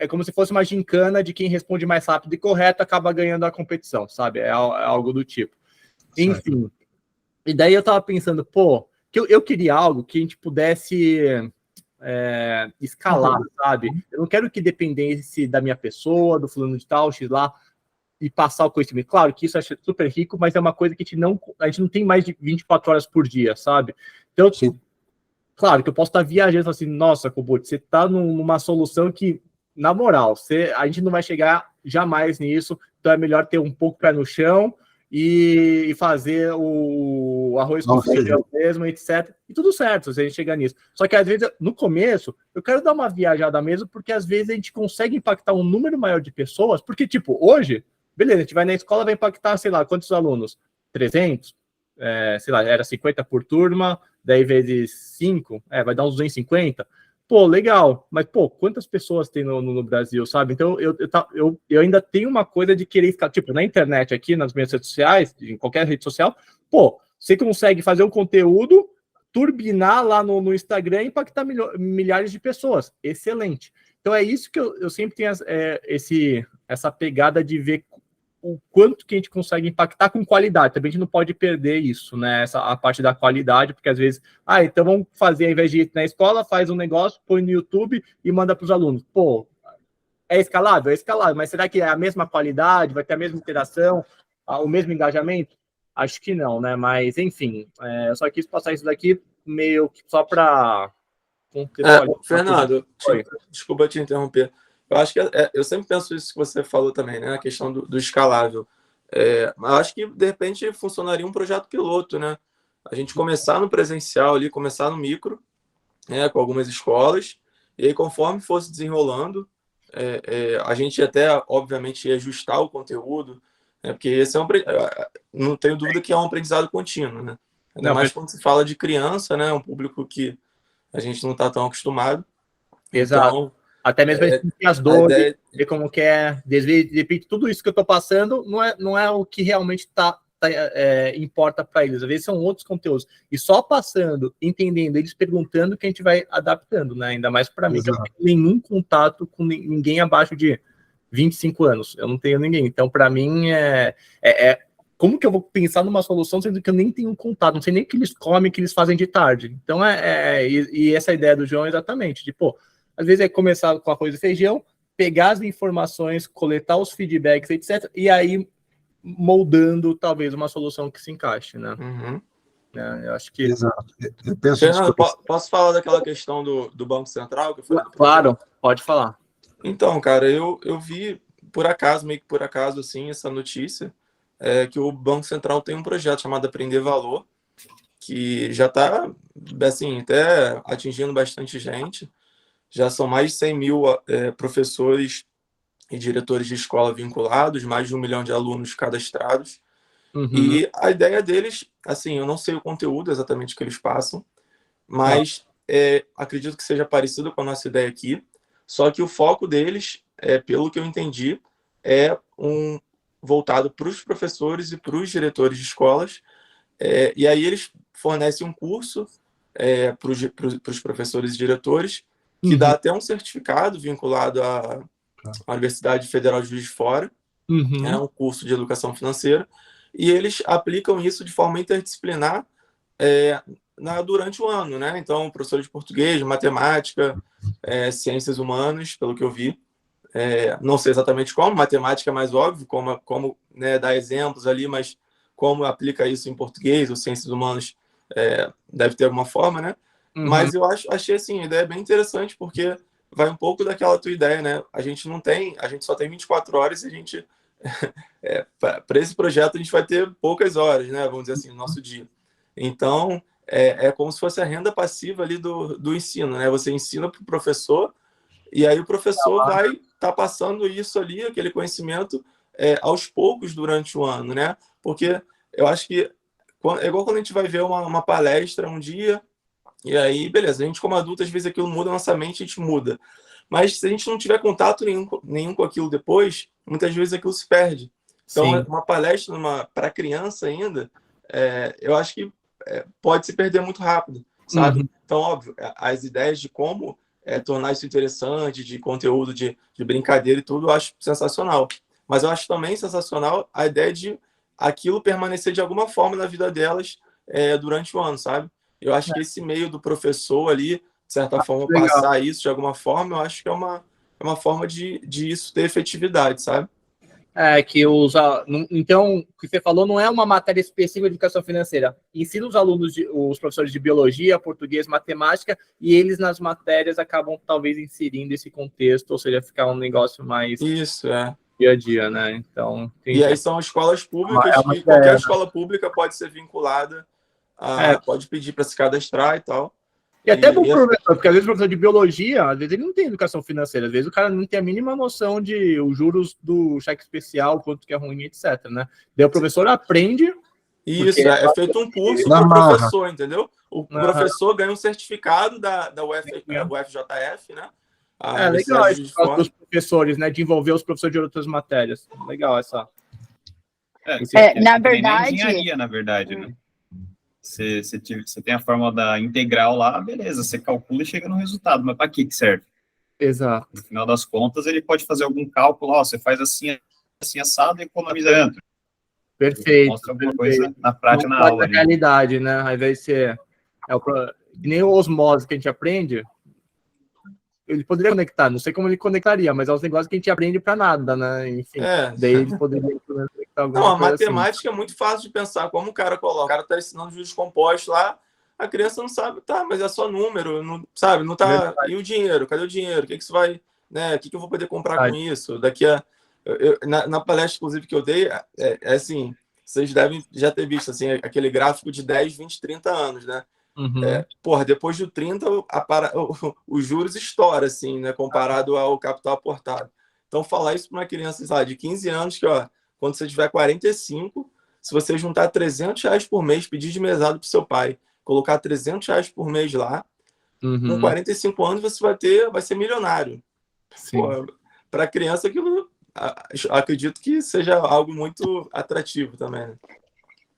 É como se fosse uma gincana de quem responde mais rápido e correto acaba ganhando a competição, sabe? É algo do tipo. Enfim. E daí eu tava pensando, que eu queria algo que a gente pudesse escalar, sabe? Eu não quero que dependesse da minha pessoa, do fulano de tal, X lá, e passar o conhecimento. Claro que isso é super rico, mas é uma coisa que a gente não tem mais de 24 horas por dia, sabe? Então, claro que eu posso estar viajando e falar assim, nossa, Kobuchi, você tá numa solução que, na moral, a gente não vai chegar jamais nisso, então é melhor ter um pouco pé no chão e fazer o arroz com feijão mesmo, etc. E tudo certo se a gente chegar nisso. Só que, às vezes, no começo, eu quero dar uma viajada mesmo, porque, às vezes, a gente consegue impactar um número maior de pessoas, porque, tipo, hoje, beleza, a gente vai na escola, vai impactar, sei lá, quantos alunos? 300? Sei lá, era 50 por turma, 10 vezes 5, vai dar uns 250. Legal, mas, quantas pessoas tem no Brasil, sabe? Então, eu ainda tenho uma coisa de querer ficar, tipo, na internet aqui, nas minhas redes sociais, em qualquer rede social, você consegue fazer um conteúdo, turbinar lá no Instagram e impactar milhares de pessoas. Excelente. Então, é isso que eu sempre tenho essa pegada de ver o quanto que a gente consegue impactar com qualidade. Também a gente não pode perder isso, né? A parte da qualidade, porque às vezes, então vamos fazer, ao invés de ir na escola, faz um negócio, põe no YouTube e manda para os alunos. É escalável? É escalável, mas será que é a mesma qualidade, vai ter a mesma interação, o mesmo engajamento? Acho que não, né? Mas, enfim, eu só quis passar isso daqui meio que só para... Fernando, desculpa te interromper. Eu acho que eu sempre penso isso que você falou também, né? A questão do escalável. Eu acho que, de repente, funcionaria um projeto piloto, né? A gente começar no presencial ali, começar no micro, com algumas escolas, e aí, conforme fosse desenrolando, a gente até, obviamente, ia ajustar o conteúdo, porque esse não tenho dúvida que é um aprendizado contínuo, né? Ainda mais quando se fala de criança, né? Um público que a gente não está tão acostumado. Exato. Então, até mesmo as dores, ver como que é, de repente, tudo isso que eu estou passando não é o que realmente está importa para eles. Às vezes são outros conteúdos. E só passando, entendendo, eles perguntando que a gente vai adaptando, né? Ainda mais para mim, que eu não tenho nenhum contato com ninguém abaixo de 25 anos. Eu não tenho ninguém. Então, para mim, como que eu vou pensar numa solução sendo que eu nem tenho contato, não sei nem o que eles comem, o que eles fazem de tarde. Então, e essa ideia do João é exatamente, tipo, às vezes é começar com arroz e feijão, pegar as informações, coletar os feedbacks, etc., e aí moldando, talvez, uma solução que se encaixe, né? Uhum. Eu acho que... Exato. Eu penso Fernando, posso falar daquela questão do Banco Central? Que eu falei Claro, pode falar. Então, cara, eu vi, por acaso, meio que por acaso, assim, essa notícia, que o Banco Central tem um projeto chamado Aprender Valor, que já está, assim, até atingindo bastante gente. Já são mais de 100 mil professores e diretores de escola vinculados, mais de 1 milhão de alunos cadastrados. Uhum. E a ideia deles, assim, eu não sei o conteúdo exatamente que eles passam, mas acredito que seja parecido com a nossa ideia aqui, só que o foco deles, pelo que eu entendi, é voltado para os professores e para os diretores de escolas, e aí eles fornecem um curso para os professores e diretores, que dá até um certificado vinculado à Universidade Federal de Juiz de Fora, é um curso de educação financeira, e eles aplicam isso de forma interdisciplinar durante o ano, né? Então, professor de português, matemática, ciências humanas, pelo que eu vi. Não sei exatamente como, matemática é mais óbvio, como né, dar exemplos ali, mas como aplica isso em português ou ciências humanas, deve ter alguma forma, né? Mas eu achei assim, a ideia bem interessante, porque vai um pouco daquela tua ideia, né? A gente só tem 24 horas e a gente, para esse projeto, a gente vai ter poucas horas, né? Vamos dizer assim, no nosso dia. Então, é como se fosse a renda passiva ali do ensino, né? Você ensina para o professor, e aí o professor vai estar passando isso ali, aquele conhecimento, aos poucos durante o ano, né? Porque eu acho que é igual quando a gente vai ver uma palestra um dia, e aí, beleza, a gente como adulto, às vezes aquilo muda a nossa mente, a gente muda. Mas se a gente não tiver contato nenhum com aquilo depois, muitas vezes aquilo se perde. Então, uma palestra para criança ainda, eu acho que pode se perder muito rápido, sabe? Então, óbvio, as ideias de como tornar isso interessante, de conteúdo, de brincadeira e tudo, eu acho sensacional. Mas eu acho também sensacional a ideia de aquilo permanecer de alguma forma na vida delas durante o ano, sabe? Eu acho que esse meio do professor ali, de certa forma, passar isso de alguma forma, eu acho que é uma forma de isso ter efetividade, sabe? Então, o que você falou não é uma matéria específica de educação financeira. Ensina os alunos, os professores de biologia, português, matemática, e eles nas matérias acabam talvez inserindo esse contexto, ou seja, ficar um negócio mais dia a dia, né? Então, e aí são escolas públicas e qualquer escola pública pode ser vinculada, pode pedir para se cadastrar e tal. E até bom professor, porque às vezes o professor de biologia, às vezes ele não tem educação financeira, às vezes o cara não tem a mínima noção de os juros do cheque especial, quanto que é ruim, etc, né? Daí o professor aprende... Isso, é feito um curso para o professor, entendeu? O professor ganha um certificado da UFJF, né? Legal os professores, né? De envolver os professores de outras matérias. Legal essa... na verdade... engenharia, na verdade, né? Você tem a fórmula da integral lá, beleza, você calcula e chega no resultado, mas para que serve? Exato. No final das contas, ele pode fazer algum cálculo, você faz assim assado e economiza tanto. Perfeito. Mostra alguma coisa na prática, na aula. Na realidade, né? Ao invés de ser... nem o osmose que a gente aprende, ele poderia conectar, não sei como ele conectaria, mas é os negócios que a gente aprende para nada, né? Enfim, daí ele poderia conectar alguma coisa. A matemática é muito fácil de pensar, como o cara coloca. O cara está ensinando juros compostos lá, a criança não sabe, mas é só número, não, sabe? Não tá. E o dinheiro? Cadê o dinheiro? O que você vai, né? O que eu vou poder comprar com isso? Daqui a. Na palestra, inclusive, que eu dei, assim, vocês devem já ter visto assim, aquele gráfico de 10, 20, 30 anos, né? Depois do 30, os juros estouram, assim, né? Comparado ao capital aportado. Então, falar isso para uma criança, de 15 anos, que, quando você tiver 45, se você juntar R$300 por mês, pedir de mesada para o seu pai, colocar R$300 por mês lá, com 45 anos você vai ser milionário. Para criança, aquilo, acredito que seja algo muito atrativo também, né?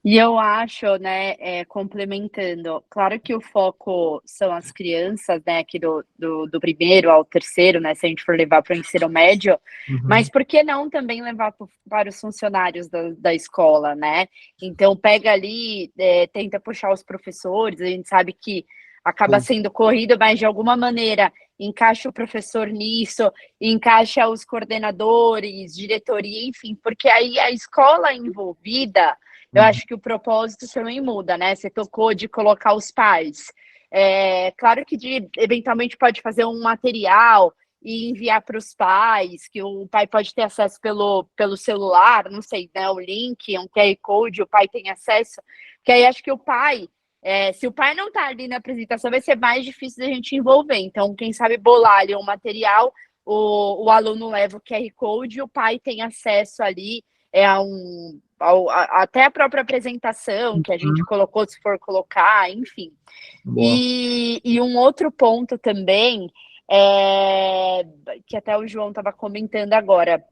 E eu acho, né, complementando, claro que o foco são as crianças, né, aqui do primeiro ao terceiro, né, se a gente for levar para o ensino médio, mas por que não também levar para os funcionários da escola, né? Então, pega ali, tenta puxar os professores, a gente sabe que acaba sendo corrido, mas de alguma maneira encaixa o professor nisso, encaixa os coordenadores, diretoria, enfim, porque aí a escola envolvida. Eu acho que o propósito também muda, né? Você tocou de colocar os pais. Claro que eventualmente pode fazer um material e enviar para os pais, que o pai pode ter acesso pelo celular, não sei, né? O link, um QR Code, o pai tem acesso. Que aí acho que o pai, se o pai não está ali na apresentação, vai ser mais difícil da gente envolver. Então, quem sabe bolar ali um material, o aluno leva o QR Code e o pai tem acesso ali até a própria apresentação que a gente colocou, se for colocar, enfim. E um outro ponto também, que até o João estava comentando agora,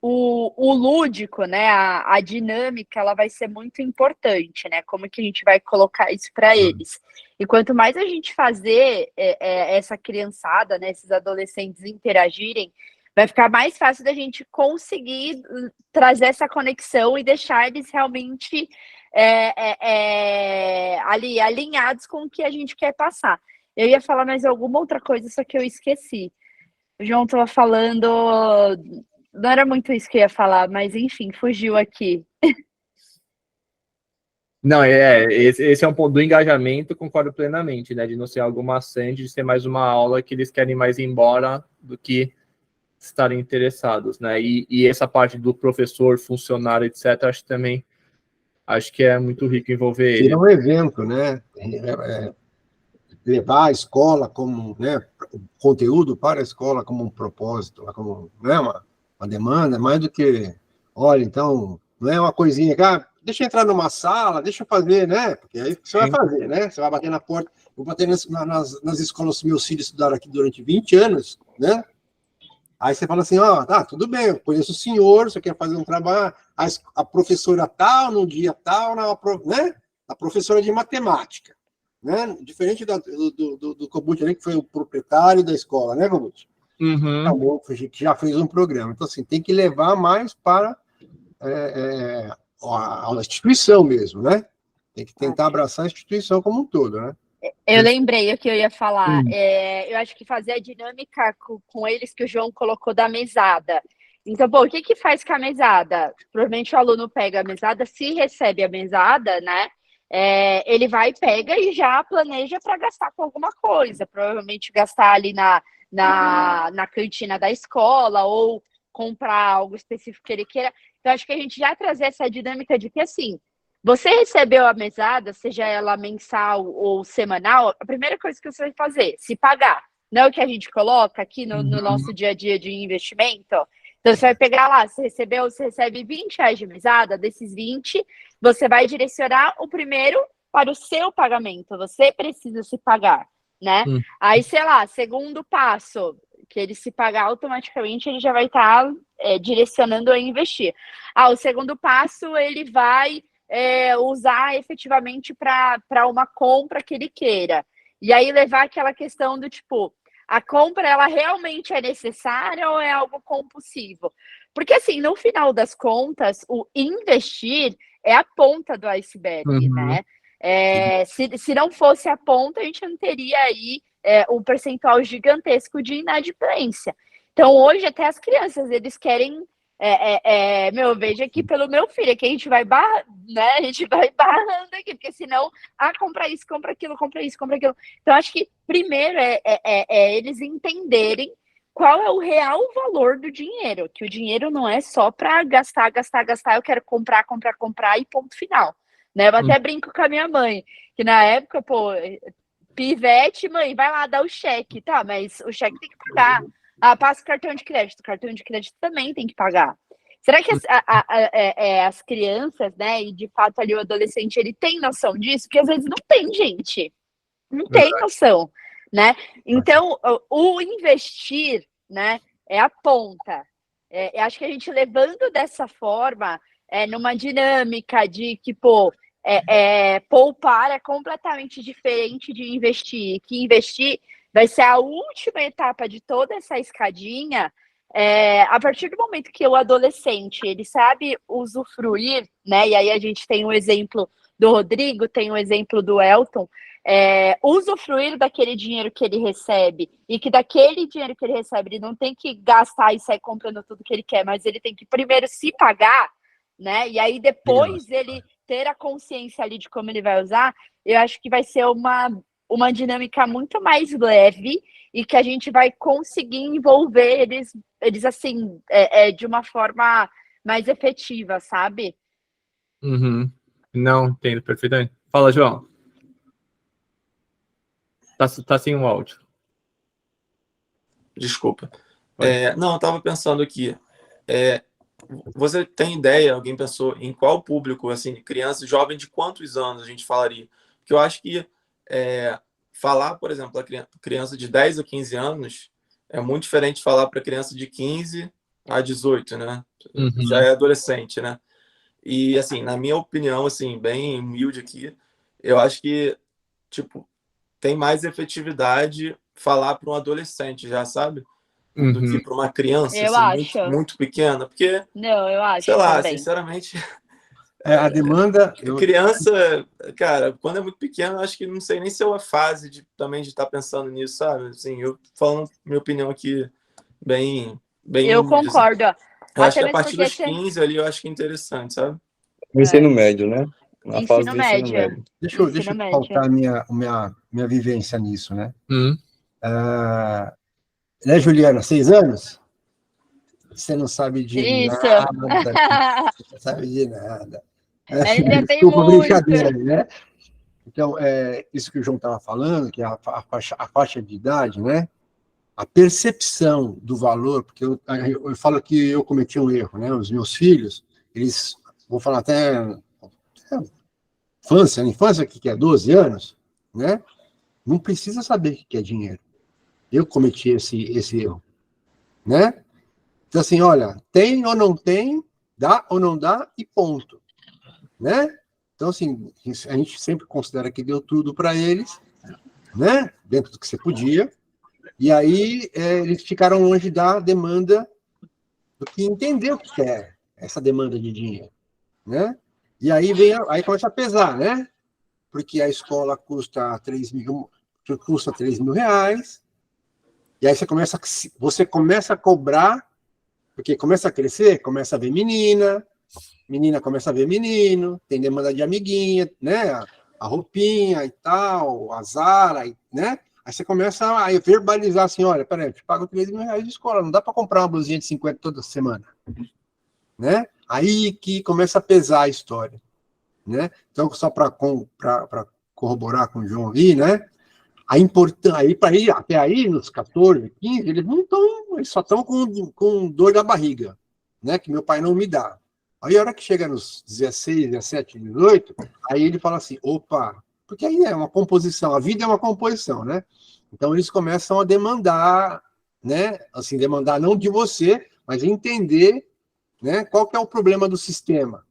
o lúdico, né, a dinâmica, ela vai ser muito importante, né, como que a gente vai colocar isso para eles. E quanto mais a gente fazer essa criançada, né, esses adolescentes interagirem, vai ficar mais fácil da gente conseguir trazer essa conexão e deixar eles realmente ali alinhados com o que a gente quer passar. Eu ia falar mais alguma outra coisa, só que eu esqueci. O João estava falando, não era muito isso que eu ia falar, mas enfim, fugiu aqui. Não, esse é um ponto do engajamento, concordo plenamente, né? De não ser algo maçante, de ser mais uma aula que eles querem mais ir embora do que estarem interessados, né? E essa parte do professor, funcionário, etc., acho que é muito rico envolver ele. Seria um evento, né? Levar a escola como, né, o conteúdo para a escola como um propósito, como, né, uma demanda, mais do que, olha, então, não é uma coisinha que, deixa eu entrar numa sala, deixa eu fazer, né? Porque aí você vai fazer, né? Você vai bater na porta. Eu bater nas escolas que meus filhos estudaram aqui durante 20 anos, né? Aí você fala assim, tá, tudo bem, eu conheço o senhor, você quer fazer um trabalho, a professora tal, no dia tal, né? A professora de matemática, né? Diferente do Kobuchi ali, que foi o proprietário da escola, né, Kobuchi? Que já fez um programa. Então, assim, tem que levar mais para a instituição mesmo, né? Tem que tentar abraçar a instituição como um todo, né? Eu lembrei o que eu ia falar. Eu acho que fazer a dinâmica com eles que o João colocou da mesada. Então, o que faz com a mesada? Provavelmente o aluno pega a mesada, se recebe a mesada, né? Ele vai, pega e já planeja para gastar com alguma coisa. Provavelmente gastar ali na cantina da escola ou comprar algo específico que ele queira. Então, acho que a gente já trazer essa dinâmica de que, assim, você recebeu a mesada, seja ela mensal ou semanal, a primeira coisa que você vai fazer, se pagar. Não é o que a gente coloca aqui no nosso dia a dia de investimento? Então, você vai pegar lá, você recebe R$20 de mesada, desses 20, você vai direcionar o primeiro para o seu pagamento, você precisa se pagar, né? Aí, sei lá, segundo passo, que ele se pagar automaticamente, ele já vai estar direcionando a investir. O segundo passo, ele vai usar efetivamente para uma compra que ele queira. E aí levar aquela questão do tipo, a compra, ela realmente é necessária ou é algo compulsivo? Porque, assim, no final das contas, o investir é a ponta do iceberg, né? Se não fosse a ponta, a gente não teria aí um percentual gigantesco de inadimplência. Então, hoje, até as crianças, eles querem... veja aqui pelo meu filho, que a gente vai né? A gente vai barrando aqui, porque senão, compra isso, compra aquilo, compra isso, compra aquilo. Então, acho que primeiro eles entenderem qual é o real valor do dinheiro, que o dinheiro não é só para gastar, eu quero comprar e ponto final. Né? Eu até brinco com a minha mãe, que na época, pivete, mãe, vai lá dar o cheque, tá? Mas o cheque tem que pagar. Passa o cartão de crédito também tem que pagar. Será que as crianças, né, e de fato ali o adolescente, ele tem noção disso? Porque às vezes não tem, gente. Não tem noção, né? Então, o investir, né, é a ponta. Acho que a gente levando dessa forma, numa dinâmica de que, pô, poupar é completamente diferente de investir, que investir vai ser a última etapa de toda essa escadinha. A partir do momento que o adolescente ele sabe usufruir, né? E aí a gente tem um exemplo do Rodrigo, tem um exemplo do Elton, usufruir daquele dinheiro que ele recebe, e que daquele dinheiro que ele recebe ele não tem que gastar e sair comprando tudo que ele quer, mas ele tem que primeiro se pagar, né? E aí depois ele ter a consciência ali de como ele vai usar. Eu acho que vai ser uma dinâmica muito mais leve e que a gente vai conseguir envolver eles assim, de uma forma mais efetiva, sabe? Uhum. Não, entendo perfeitamente. Fala, João. Tá sem o áudio. Desculpa. Pode. Não, eu estava pensando aqui. Você tem ideia, alguém pensou em qual público, assim, criança, jovem, de quantos anos a gente falaria? Porque eu acho que falar, por exemplo, a criança de 10 a 15 anos é muito diferente de falar para criança de 15 a 18, né? Uhum. Já é adolescente, né? E, assim, na minha opinião, assim, bem humilde aqui, eu acho que, tipo, tem mais efetividade falar para um adolescente, já sabe? Do que para uma criança, Eu assim, acho. muito, muito pequena. Porque, Não, eu acho sei lá, também. sinceramente, A demanda... criança, cara, quando é muito pequena, eu acho que não sei nem se é uma fase também de estar pensando nisso, sabe? Assim, eu falando minha opinião aqui bem Eu humilde, assim. concordo. Eu acho Até que a mesmo partir porque dos 15 ali, eu acho que é interessante, sabe? O ensino médio, né? Na fase ensino do ensino médio. médio. Deixa Ensino eu médio. pautar minha vivência nisso, né? Uhum. Né, Juliana, 6 anos? Você não sabe de Isso. nada. Você não sabe de nada. Ainda tem Desculpa, muito. brincadeira, né? Então, isso que o João estava falando, que é a faixa de idade, né? A percepção do valor, porque eu falo que eu cometi um erro, né? Os meus filhos, eles, vou falar até infância que é 12 anos, né? Não precisa saber o que é dinheiro. Eu cometi esse erro, né? Então, assim, olha, tem ou não tem, dá ou não dá, e ponto, né? Então, assim, a gente sempre considera que deu tudo para eles, né? Dentro do que você podia, e aí eles ficaram longe da demanda, do que entender o que é essa demanda de dinheiro, né? E aí aí começa a pesar, né? Porque a escola custa 3 mil reais, e aí você começa a cobrar, porque começa a crescer, começa a ver menina começa a ver menino, tem demanda de amiguinha, né? A roupinha e tal, a Zara, né? Aí você começa a verbalizar assim, olha, peraí, eu te pago 3 mil reais de escola, não dá para comprar uma blusinha de 50 toda semana, né? Aí que começa a pesar a história, né? Então, só para corroborar com o João ali, né? A importância, aí para ir até aí, nos 14, 15, eles não estão, eles só estão com dor da barriga, né? Que meu pai não me dá. Aí a hora que chega nos 16, 17, 18, aí ele fala assim, opa, porque aí é uma composição, a vida é uma composição, né? Então eles começam a demandar, né? Assim, demandar não de você, mas entender, né? Qual que é o problema do sistema,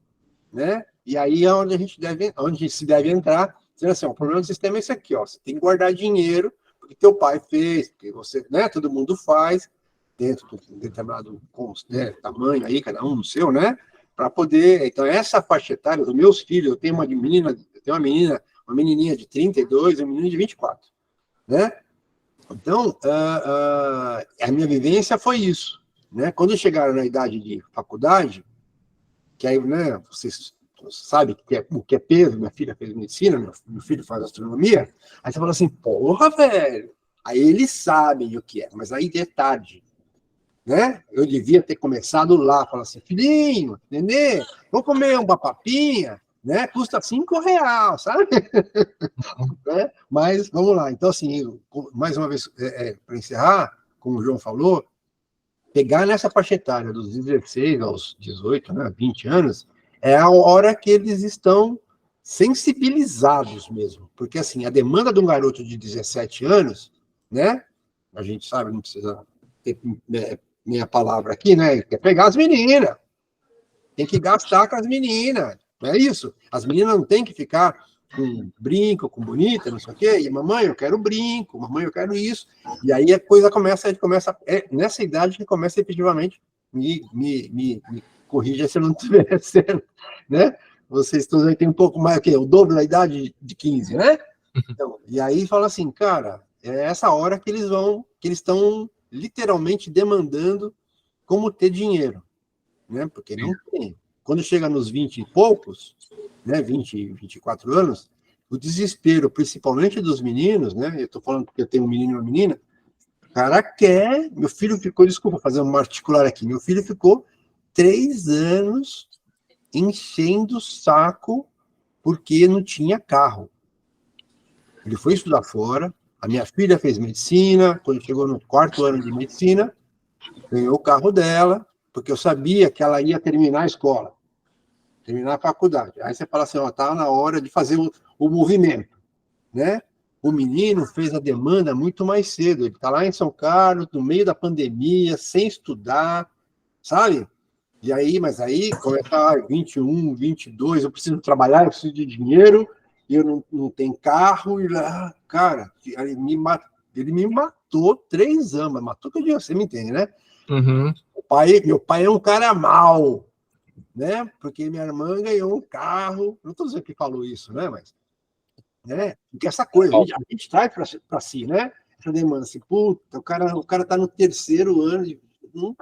né? E aí é onde se deve entrar, dizendo assim, o problema do sistema é esse aqui, ó, você tem que guardar dinheiro, porque teu pai fez, porque você, né? Todo mundo faz, dentro de um determinado, né, tamanho aí, cada um no seu, né? Para poder, então essa faixa etária dos meus filhos, eu tenho uma menininha de 32 e um menino de 24, né? Então, a minha vivência foi isso, né? Quando chegaram na idade de faculdade, que aí, né, vocês sabem o que é peso, minha filha fez medicina, meu filho faz astronomia, aí você fala assim, porra, velho, aí eles sabem o que é, mas aí é tarde, né? Eu devia ter começado lá, falar assim, filhinho, nenê, vamos comer uma papinha, né? Custa R$5, sabe? Né? Mas vamos lá. Então, assim, mais uma vez, para encerrar, como o João falou, pegar nessa faixa etária dos 16 aos 18, né, 20 anos, é a hora que eles estão sensibilizados mesmo. Porque, assim, a demanda de um garoto de 17 anos, né? A gente sabe, não precisa ter minha palavra aqui, né? Quer pegar as meninas, tem que gastar com as meninas. Não é isso? As meninas não têm que ficar com brinco, com bonita, não sei o quê. E mamãe, eu quero brinco, mamãe, eu quero isso. E aí a coisa começa, nessa idade que começa efetivamente, me corrija se eu não estiver certo, né? Vocês todos aí têm um pouco mais, o quê? O dobro da idade de 15, né? Então, e aí fala assim, cara, é essa hora que eles estão literalmente demandando como ter dinheiro, né? Porque não tem. Quando chega nos 20 e poucos, né, 20, 24 anos, o desespero, principalmente dos meninos, né? Eu tô falando porque eu tenho um menino e uma menina, o cara quer, meu filho ficou, desculpa fazer um particular aqui, meu filho ficou 3 anos enchendo o saco porque não tinha carro. Ele foi estudar fora, a minha filha fez medicina, quando chegou no 4º ano de medicina, ganhou o carro dela, porque eu sabia que ela ia terminar a escola, terminar a faculdade. Aí você fala assim, ó, tá na hora de fazer o movimento, né? O menino fez a demanda muito mais cedo, ele está lá em São Carlos, no meio da pandemia, sem estudar, sabe? E aí, mas aí começa 21, 22, eu preciso trabalhar, eu preciso de dinheiro, e eu não tenho carro, e lá, cara, ele me matou 3 anos, matou que eu digo, você me entende, né? Uhum. Meu pai é um cara mau, né? Porque minha irmã ganhou um carro, não estou dizendo que falou isso, né? Mas, né? Porque essa coisa, a gente traz para si, né? Essa demanda assim, puta, o cara tá no 3º ano, não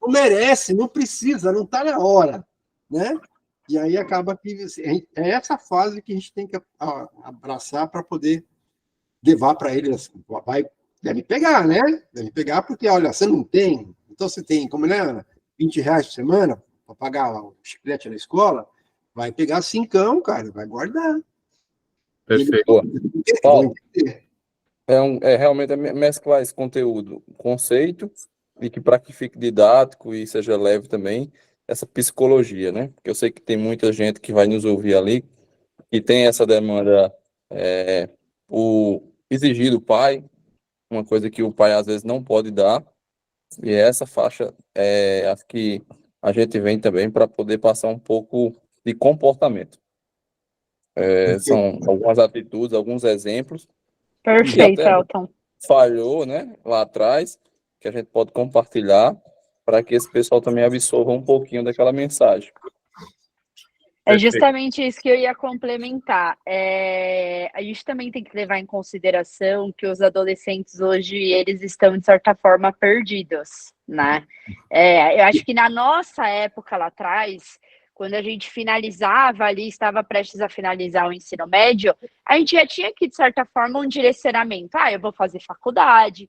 merece, não precisa, não está na hora, né? E aí acaba que é essa fase que a gente tem que abraçar para poder levar para ele, assim, deve pegar, né? Deve pegar porque, olha, você não tem, então você tem, como é, Ana? R$20 por semana para pagar o chiclete na escola, vai pegar 5, cara, vai guardar. Perfeito. Paulo, realmente mesclar esse conteúdo, conceito, e que para que fique didático e seja leve também, essa psicologia, né? Porque eu sei que tem muita gente que vai nos ouvir ali e tem essa demanda, o exigir do pai, uma coisa que o pai às vezes não pode dar, e essa faixa, acho que a gente vem também para poder passar um pouco de comportamento. São algumas atitudes, alguns exemplos, Perfeito, até Elton. falhou, né, lá atrás, que a gente pode compartilhar para que esse pessoal também absorva um pouquinho daquela mensagem. É justamente isso que eu ia complementar. A gente também tem que levar em consideração que os adolescentes hoje, eles estão, de certa forma, perdidos, né? Eu acho que na nossa época lá atrás, quando a gente finalizava ali, estava prestes a finalizar o ensino médio, a gente já tinha que, de certa forma, um direcionamento. Eu vou fazer faculdade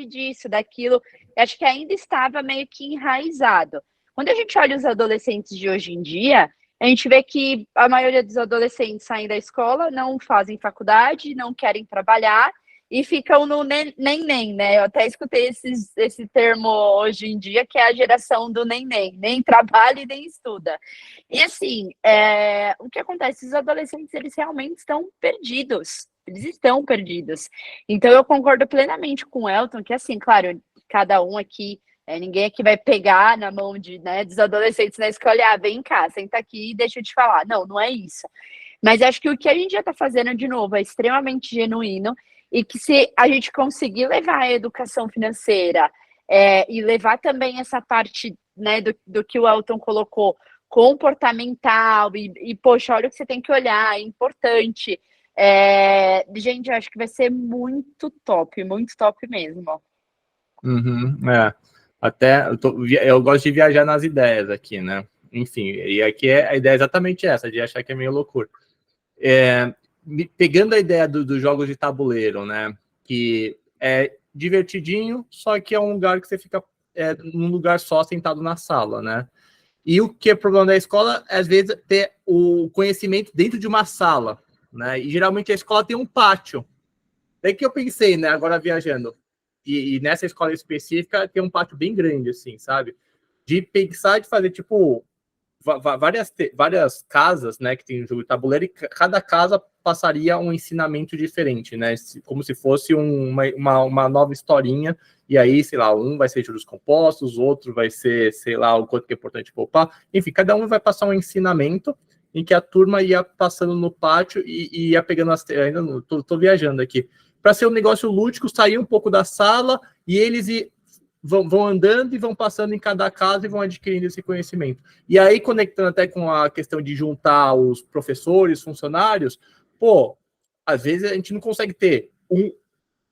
disso, daquilo. Eu acho que ainda estava meio que enraizado. Quando a gente olha os adolescentes de hoje em dia, a gente vê que a maioria dos adolescentes saem da escola, não fazem faculdade, não querem trabalhar e ficam no nem, né? Eu até escutei esse termo hoje em dia, que é a geração do nem trabalha e nem estuda. E assim, o que acontece? Os adolescentes, eles realmente estão perdidos. Eles estão perdidos. Então, eu concordo plenamente com o Elton, que assim, claro, cada um aqui, ninguém aqui vai pegar na mão dos adolescentes na escola, vem cá, senta aqui e deixa eu te falar. Não, não é isso. Mas acho que o que a gente já está fazendo, de novo, é extremamente genuíno, e que se a gente conseguir levar a educação financeira e levar também essa parte, né, do que o Elton colocou, comportamental, e poxa, olha o que você tem que olhar, é importante. Gente, eu acho que vai ser muito top mesmo. Uhum, até eu gosto de viajar nas ideias aqui, né? Enfim, e aqui a ideia é exatamente essa, de achar que é meio loucura. Pegando a ideia dos jogos de tabuleiro, né? Que é divertidinho, só que é um lugar que você fica num lugar só, sentado na sala, né? E o que é problema da escola, às vezes, ter o conhecimento dentro de uma sala, né? E geralmente a escola tem um pátio. Daí que eu pensei, né? Agora viajando. E nessa escola específica tem um pátio bem grande, assim, sabe? De pensar de fazer, tipo, várias casas, né, que tem jogo de tabuleiro, e cada casa passaria um ensinamento diferente, né? Como se fosse uma nova historinha, e aí, sei lá, um vai ser juros compostos, outro vai ser, sei lá, o quanto que é importante poupar. Enfim, cada um vai passar um ensinamento em que a turma ia passando no pátio e ia pegando as... Ainda não, tô viajando aqui. Para ser um negócio lúdico, sair um pouco da sala e eles vão andando e vão passando em cada casa e vão adquirindo esse conhecimento. E aí, conectando até com a questão de juntar os professores, funcionários, pô, às vezes a gente não consegue ter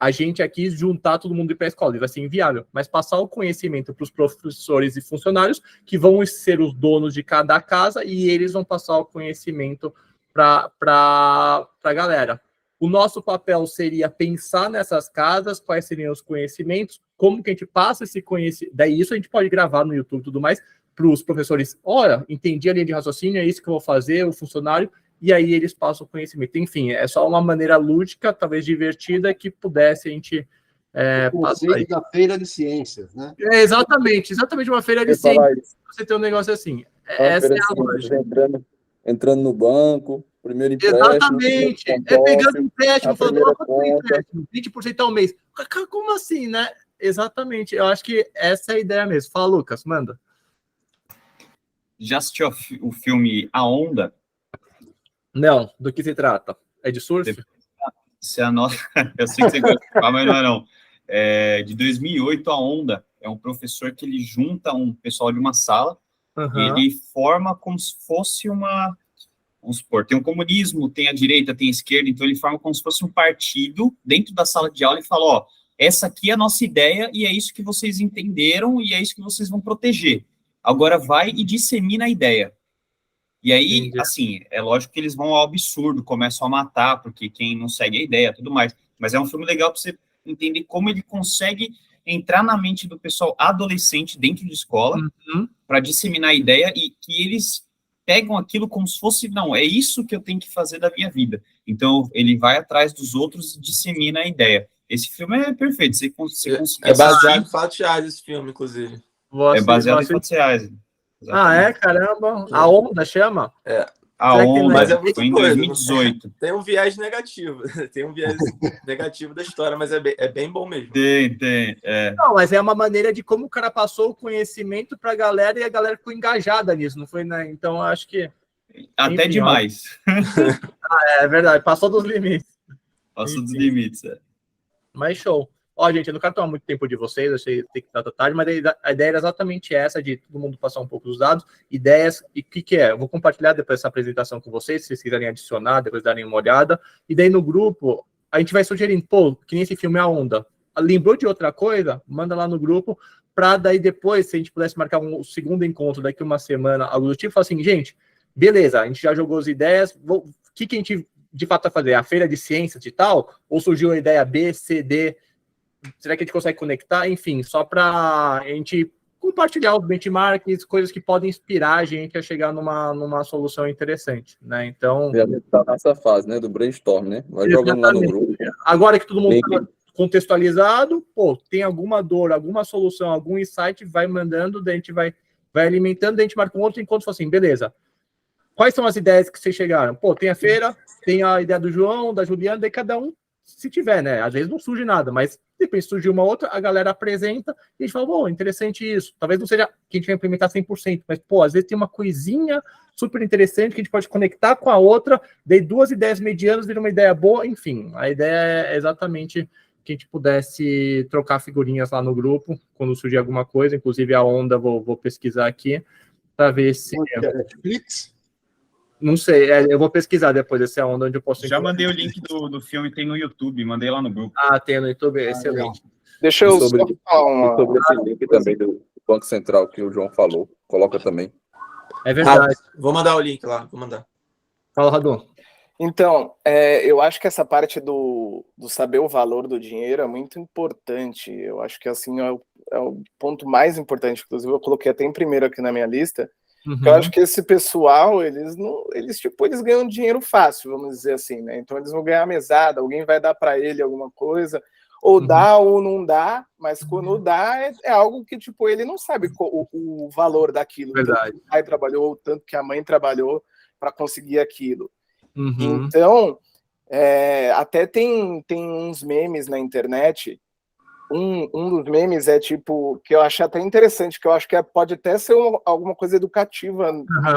a gente aqui juntar todo mundo para a escola, vai ser inviável, mas passar o conhecimento para os professores e funcionários, que vão ser os donos de cada casa, e eles vão passar o conhecimento para a galera. O nosso papel seria pensar nessas casas, quais seriam os conhecimentos, como que a gente passa esse conhecimento. Daí isso a gente pode gravar no YouTube e tudo mais, para os professores, olha, entendi a linha de raciocínio, é isso que eu vou fazer, o funcionário, e aí eles passam o conhecimento. Enfim, é só uma maneira lúdica, talvez divertida, que pudesse a gente passar aí. Da feira de ciências, né? Exatamente uma feira de ciências, você tem um negócio assim. Essa é a lógica. Entrando no banco, primeiro empréstimo. Exatamente. Pegando empréstimo, falando, quanto é empréstimo? 20% ao mês. Como assim, né? Exatamente. Eu acho que essa é a ideia mesmo. Fala, Lucas, manda. Já assistiu o filme A Onda? Não. Do que se trata? É de surf? Eu sei que você gosta de falar, mas não é não. De 2008, A Onda é um professor que ele junta um pessoal de uma sala. Uhum. Ele forma como se fosse vamos supor, tem o comunismo, tem a direita, tem a esquerda, então ele forma como se fosse um partido dentro da sala de aula e fala, ó, essa aqui é a nossa ideia e é isso que vocês entenderam e é isso que vocês vão proteger. Agora vai e dissemina a ideia. E aí, entendi. Assim, é lógico que eles vão ao absurdo, começam a matar, porque quem não segue a ideia, tudo mais. Mas é um filme legal para você entender como ele consegue entrar na mente do pessoal adolescente dentro de escola, para disseminar a ideia e que eles pegam aquilo como se fosse, não, é isso que eu tenho que fazer da minha vida. Então, ele vai atrás dos outros e dissemina a ideia. Esse filme é perfeito. Você consegue baseado em fatos reais esse filme, inclusive. É baseado em fatos reais. Exatamente. Caramba. A Onda chama? A Onda, mas é muito foi em 2018. Tem um viés negativo. Tem um viés negativo da história, mas é bem bom mesmo. Tem. Não, mas é uma maneira de como o cara passou o conhecimento para a galera e a galera ficou engajada nisso, não foi, né? Então, acho que... Até enfim, demais. É verdade, passou dos limites. Passou dos limites, Mas show. Ó, gente, eu não quero tomar muito tempo de vocês, eu sei que tem que estar tarde, mas a ideia era exatamente essa, de todo mundo passar um pouco dos dados, ideias, e o que é? Eu vou compartilhar depois essa apresentação com vocês, se vocês quiserem adicionar, depois darem uma olhada, e daí no grupo, a gente vai sugerindo, pô, que nem esse filme A Onda, lembrou de outra coisa? Manda lá no grupo, para daí depois, se a gente pudesse marcar um segundo encontro daqui uma semana, algo do tipo, falar assim, gente, beleza, a gente já jogou as ideias, o que a gente de fato vai fazer? A feira de ciências e tal? Ou surgiu a ideia B, C, D? Será que a gente consegue conectar? Enfim, só para a gente compartilhar os benchmarks, coisas que podem inspirar a gente a chegar numa solução interessante, né? Então... E a gente está nessa fase, né, do brainstorm, né? Vai jogando lá no grupo. Agora que todo mundo está contextualizado, pô, tem alguma dor, alguma solução, algum insight, vai mandando, daí a gente vai alimentando, daí a gente marca um outro encontro e fala assim, beleza, quais são as ideias que vocês chegaram? Pô, tem a feira, tem a ideia do João, da Juliana, daí cada um, se tiver, né? Às vezes não surge nada, mas depois surgiu uma outra, a galera apresenta e a gente fala, bom, interessante isso. Talvez não seja que a gente vai implementar 100%, mas, pô, às vezes tem uma coisinha super interessante que a gente pode conectar com a outra, daí duas ideias medianas viram uma ideia boa, enfim. A ideia é exatamente que a gente pudesse trocar figurinhas lá no grupo, quando surgir alguma coisa, inclusive a Onda, vou pesquisar aqui, para ver se... Netflix? Não sei, eu vou pesquisar depois essa Onda onde eu posso... Já mandei o link do filme, tem no YouTube, mandei lá no grupo. Ah, tem no YouTube, excelente. Deixa eu sobre esse link também do Banco Central que o João falou, coloca também. É verdade. Vou mandar o link lá, vou mandar. Fala, Radu. Então, eu acho que essa parte do saber o valor do dinheiro é muito importante. Eu acho que assim é o ponto mais importante. Inclusive, eu coloquei até em primeiro aqui na minha lista. Uhum. Eu acho que esse pessoal, eles ganham dinheiro fácil, vamos dizer assim, né? Então, eles vão ganhar mesada, alguém vai dar para ele alguma coisa, ou dá ou não dá, mas quando dá, é algo que, tipo, ele não sabe o valor daquilo. Verdade. Tanto que o pai trabalhou, tanto que a mãe trabalhou para conseguir aquilo. Uhum. Então, Até tem uns memes na internet. Um dos memes é tipo, que eu achei até interessante, que eu acho que pode até ser alguma coisa educativa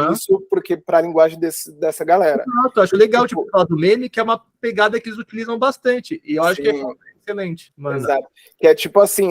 nisso, porque para a linguagem dessa galera. Exato, eu acho legal, tipo, falar do meme, que é uma pegada que eles utilizam bastante. E eu acho que é excelente, mano. Exato. Que é tipo assim,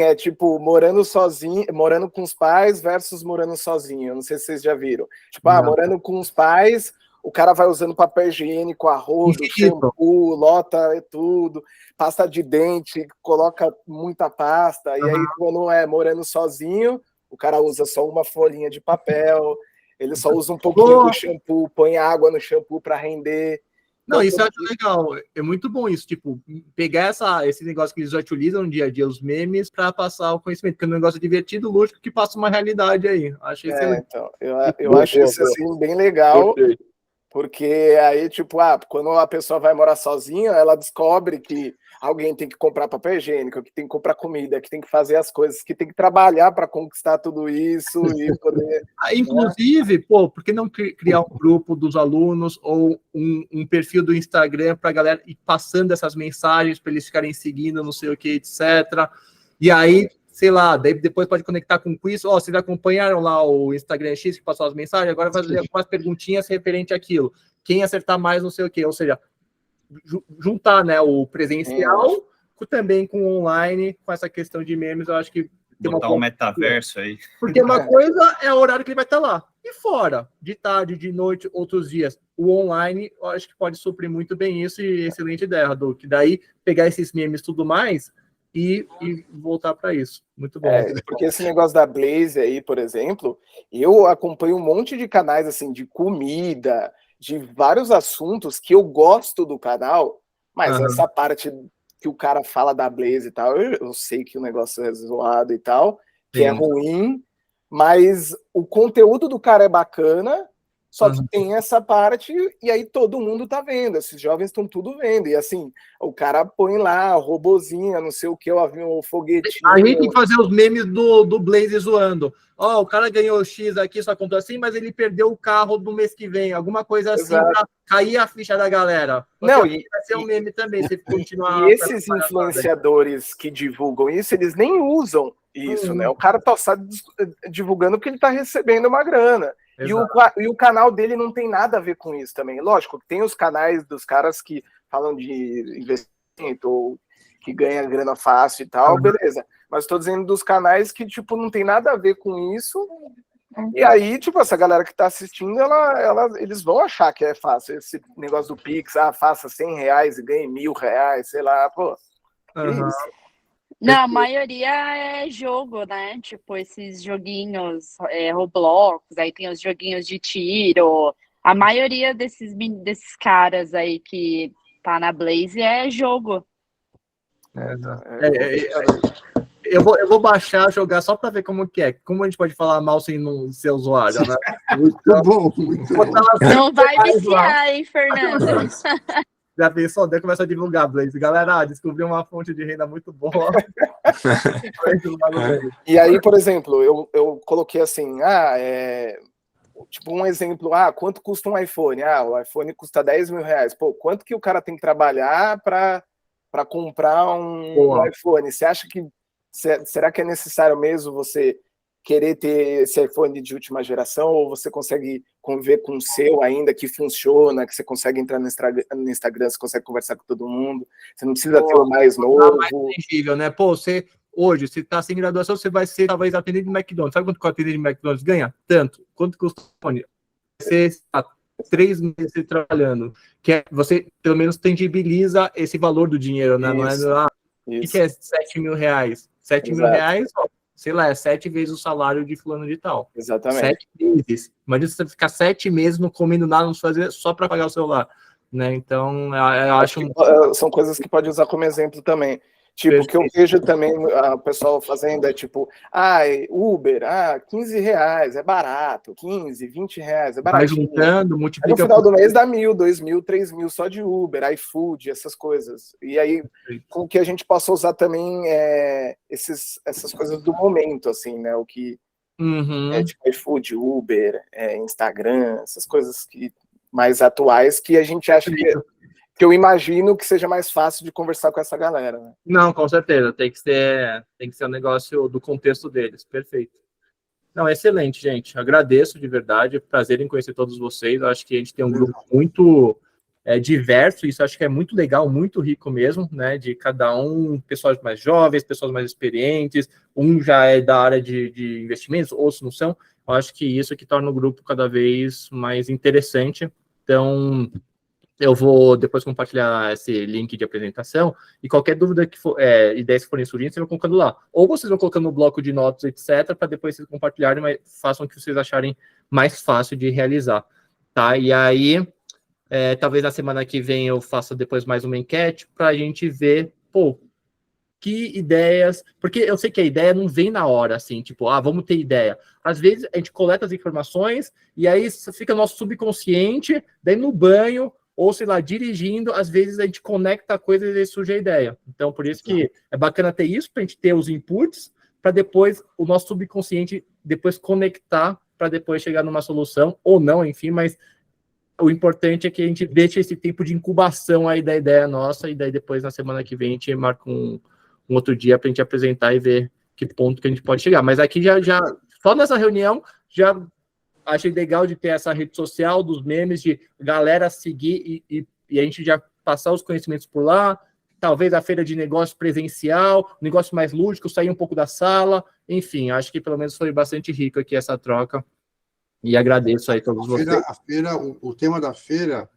morando sozinho, morando com os pais versus morando sozinho. Eu não sei se vocês já viram. Tipo, morando com os pais, o cara vai usando papel higiênico, arroz, shampoo, lota e tudo, pasta de dente, coloca muita pasta, e aí quando é morando sozinho, o cara usa só uma folhinha de papel, ele só usa um pouquinho do shampoo, põe água no shampoo para render. Não, isso eu acho legal, é muito bom isso, tipo, pegar esse negócio que eles utilizam no dia a dia, os memes, para passar o conhecimento, porque é um negócio divertido, lógico, que passa uma realidade aí. Achei excelente. Então, eu acho isso assim, bem legal. Porque aí, tipo, quando a pessoa vai morar sozinha, ela descobre que alguém tem que comprar papel higiênico, que tem que comprar comida, que tem que fazer as coisas, que tem que trabalhar para conquistar tudo isso e poder... Inclusive, por que não criar um grupo dos alunos ou um perfil do Instagram para a galera ir passando essas mensagens para eles ficarem seguindo, não sei o que, etc. E aí, sei lá, daí depois pode conectar com o quiz. Vocês acompanharam lá o Instagram X que passou as mensagens, agora vai fazer algumas perguntinhas referente àquilo. Quem acertar mais, não sei o quê. Ou seja, juntar, né, o presencial também com o online, com essa questão de memes, eu acho que... Botar um metaverso aí. Porque uma coisa é o horário que ele vai estar lá. E fora, de tarde, de noite, outros dias. O online, eu acho que pode suprir muito bem isso, e excelente ideia, Radu. Que daí, pegar esses memes e tudo mais... E voltar para isso. Muito bom. Porque esse negócio da Blaze aí, por exemplo, eu acompanho um monte de canais assim de comida, de vários assuntos que eu gosto do canal, mas essa parte que o cara fala da Blaze e tal, eu sei que o negócio é zoado e tal, que é ruim, mas o conteúdo do cara é bacana, só que tem essa parte, e aí todo mundo tá vendo, esses jovens estão tudo vendo, e assim, o cara põe lá, robozinho, não sei o que, o foguetinho. A gente tem que fazer os memes do Blaze zoando. O cara ganhou X aqui, só contou assim, mas ele perdeu o carro do mês que vem, alguma coisa assim, pra cair a ficha da galera. Não, vai ser um meme também, se continuar... E esses influenciadores que divulgam isso, eles nem usam isso, né? O cara tá só divulgando porque ele tá recebendo uma grana. E o canal dele não tem nada a ver com isso também. Lógico, tem os canais dos caras que falam de investimento ou que ganha grana fácil e tal, beleza. Mas estou dizendo dos canais que, tipo, não tem nada a ver com isso. E aí, tipo, essa galera que tá assistindo, eles vão achar que é fácil. Esse negócio do Pix, faça R$100 e ganhe R$1.000, sei lá, pô. Isso. Não, a maioria é jogo, né? Tipo, esses joguinhos, Roblox, aí tem os joguinhos de tiro. A maioria desses caras aí que tá na Blaze é jogo. Eu vou baixar, jogar só para ver como que é. Como a gente pode falar mal sem não ser usuário, né? Muito bom, muito bom. Não vai viciar, hein, Fernando? Já pensou? Daí começa a divulgar, Blaze. Galera, descobri uma fonte de renda muito boa. E aí, por exemplo, eu coloquei assim, tipo um exemplo, quanto custa um iPhone? O iPhone custa R$10.000. Pô, quanto que o cara tem que trabalhar para comprar um iPhone? Você acha que será que é necessário mesmo você querer ter esse iPhone de última geração, ou você consegue conviver com o seu ainda, que funciona, que você consegue entrar no Instagram, você consegue conversar com todo mundo, você não precisa ter o mais novo. Mais tangível, né? Pô, hoje, você tá sem graduação, você vai ser talvez atendente de McDonald's. Sabe quanto que o atendente de McDonald's ganha? Tanto. Quanto custa o iPhone? Você 3 meses trabalhando. Você, pelo menos, tangibiliza esse valor do dinheiro, né? Isso. Não é, o que é R$7.000? R$7.000, sei lá, é 7 vezes o salário de fulano de tal. Exatamente. 7 meses. Imagina você ficar 7 meses não comendo nada, não fazer só para pagar o celular, né? Então, eu acho são coisas que pode usar como exemplo também. Tipo, o que eu vejo também o pessoal fazendo é tipo, Uber, R$15, é barato, 15, R$20, é barato. Vai juntando, multiplica. Aí no final do mês dá 1.000, 2.000, 3.000 só de Uber, iFood, essas coisas. E aí, com que a gente possa usar também essas coisas do momento, assim, né? O que tipo iFood, Uber, Instagram, essas coisas mais atuais que a gente acha que eu imagino que seja mais fácil de conversar com essa galera, né? Não, com certeza. Tem que ser um negócio do contexto deles. Perfeito. Não, excelente, gente. Agradeço de verdade. Prazer em conhecer todos vocês. Acho que a gente tem um grupo muito diverso. Isso acho que é muito legal, muito rico mesmo, né? De cada um, pessoas mais jovens, pessoas mais experientes. Um já é da área de investimentos, outros não são. Eu acho que isso que torna o grupo cada vez mais interessante. Então, eu vou depois compartilhar esse link de apresentação e qualquer dúvida que for, ideias que forem surgindo, vocês vão colocando lá. Ou vocês vão colocando no bloco de notas, etc., para depois vocês compartilharem, mas façam o que vocês acharem mais fácil de realizar, tá? E aí, talvez na semana que vem eu faça depois mais uma enquete para a gente ver, pô, que ideias... Porque eu sei que a ideia não vem na hora, assim, tipo, vamos ter ideia. Às vezes a gente coleta as informações e aí fica nosso subconsciente, daí no banho, ou, sei lá, dirigindo, às vezes a gente conecta coisas e surge a ideia. Então, por isso que é bacana ter isso, para a gente ter os inputs, para depois o nosso subconsciente depois conectar, para depois chegar numa solução, ou não, enfim, mas o importante é que a gente deixe esse tempo de incubação aí da ideia nossa, e daí depois, na semana que vem, a gente marca um outro dia para a gente apresentar e ver que ponto que a gente pode chegar. Mas aqui já só nessa reunião, já achei legal de ter essa rede social dos memes, de galera seguir e a gente já passar os conhecimentos por lá, talvez a feira de negócio presencial, negócio mais lúdico, sair um pouco da sala, enfim, acho que pelo menos foi bastante rico aqui essa troca, e agradeço aí a todos vocês. O tema da feira,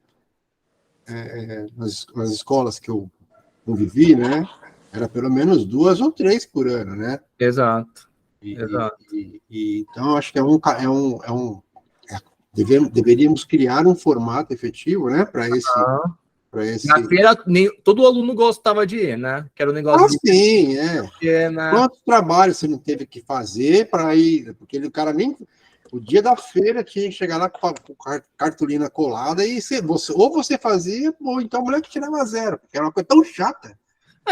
nas escolas que eu convivi, né, era pelo menos 2 ou 3 por ano, né? Exato. Então, acho que deveríamos criar um formato efetivo, né, para esse... Na feira, todo aluno gostava de ir, né? Que era um negócio... sim, né? Quantos trabalhos você não teve que fazer para ir? Porque o cara nem... O dia da feira tinha que chegar lá com cartolina colada e ou você fazia, ou então o moleque tirava 0, porque era uma coisa tão chata.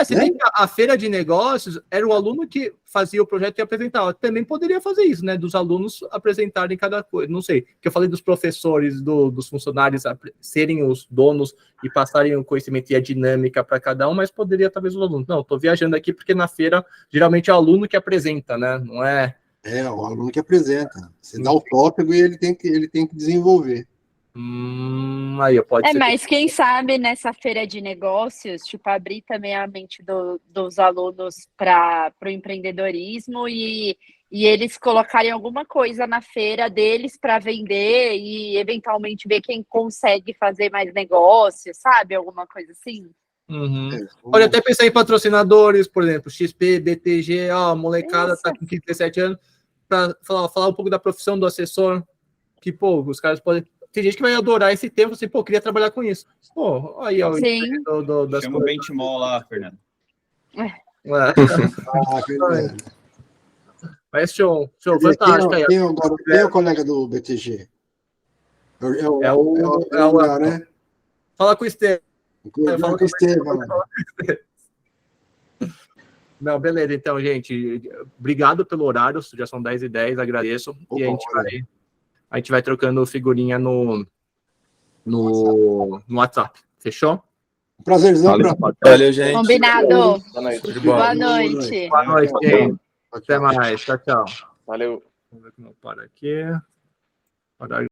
Se bem que a feira de negócios era o aluno que fazia o projeto e apresentava. Também poderia fazer isso, né? Dos alunos apresentarem cada coisa. Não sei, que eu falei dos professores, dos funcionários serem os donos e passarem o conhecimento e a dinâmica para cada um, mas poderia talvez os alunos. Não, estou viajando aqui porque na feira geralmente é o aluno que apresenta, né? Não é? O aluno que apresenta. Você dá o tópico e ele tem que desenvolver. Aí pode ser. Mas quem sabe nessa feira de negócios, tipo, abrir também a mente dos alunos para o empreendedorismo e eles colocarem alguma coisa na feira deles para vender e eventualmente ver quem consegue fazer mais negócio, sabe? Alguma coisa assim. Pode até pensar em patrocinadores, por exemplo, XP, BTG, a molecada está com 15, 17 anos, para falar um pouco da profissão do assessor, que, pô, os caras podem... Tem gente que vai adorar esse tempo, assim, pô, queria trabalhar com isso. Pô, aí, ó. Sim. Chama o Benchmall lá, Fernando. Mas show, fantástico. Quem é o colega do BTG? É o né? Fala com o Estevam. Fala com o Estevam. Não, beleza, então, gente, obrigado pelo horário, já são 10h10, agradeço. E a gente vai trocando figurinha no WhatsApp. Fechou? Prazerzão. Valeu, gente. Combinado. Boa noite. Boa noite. Gente. Até mais. Tchau. Valeu. Vamos ver como eu paro aqui.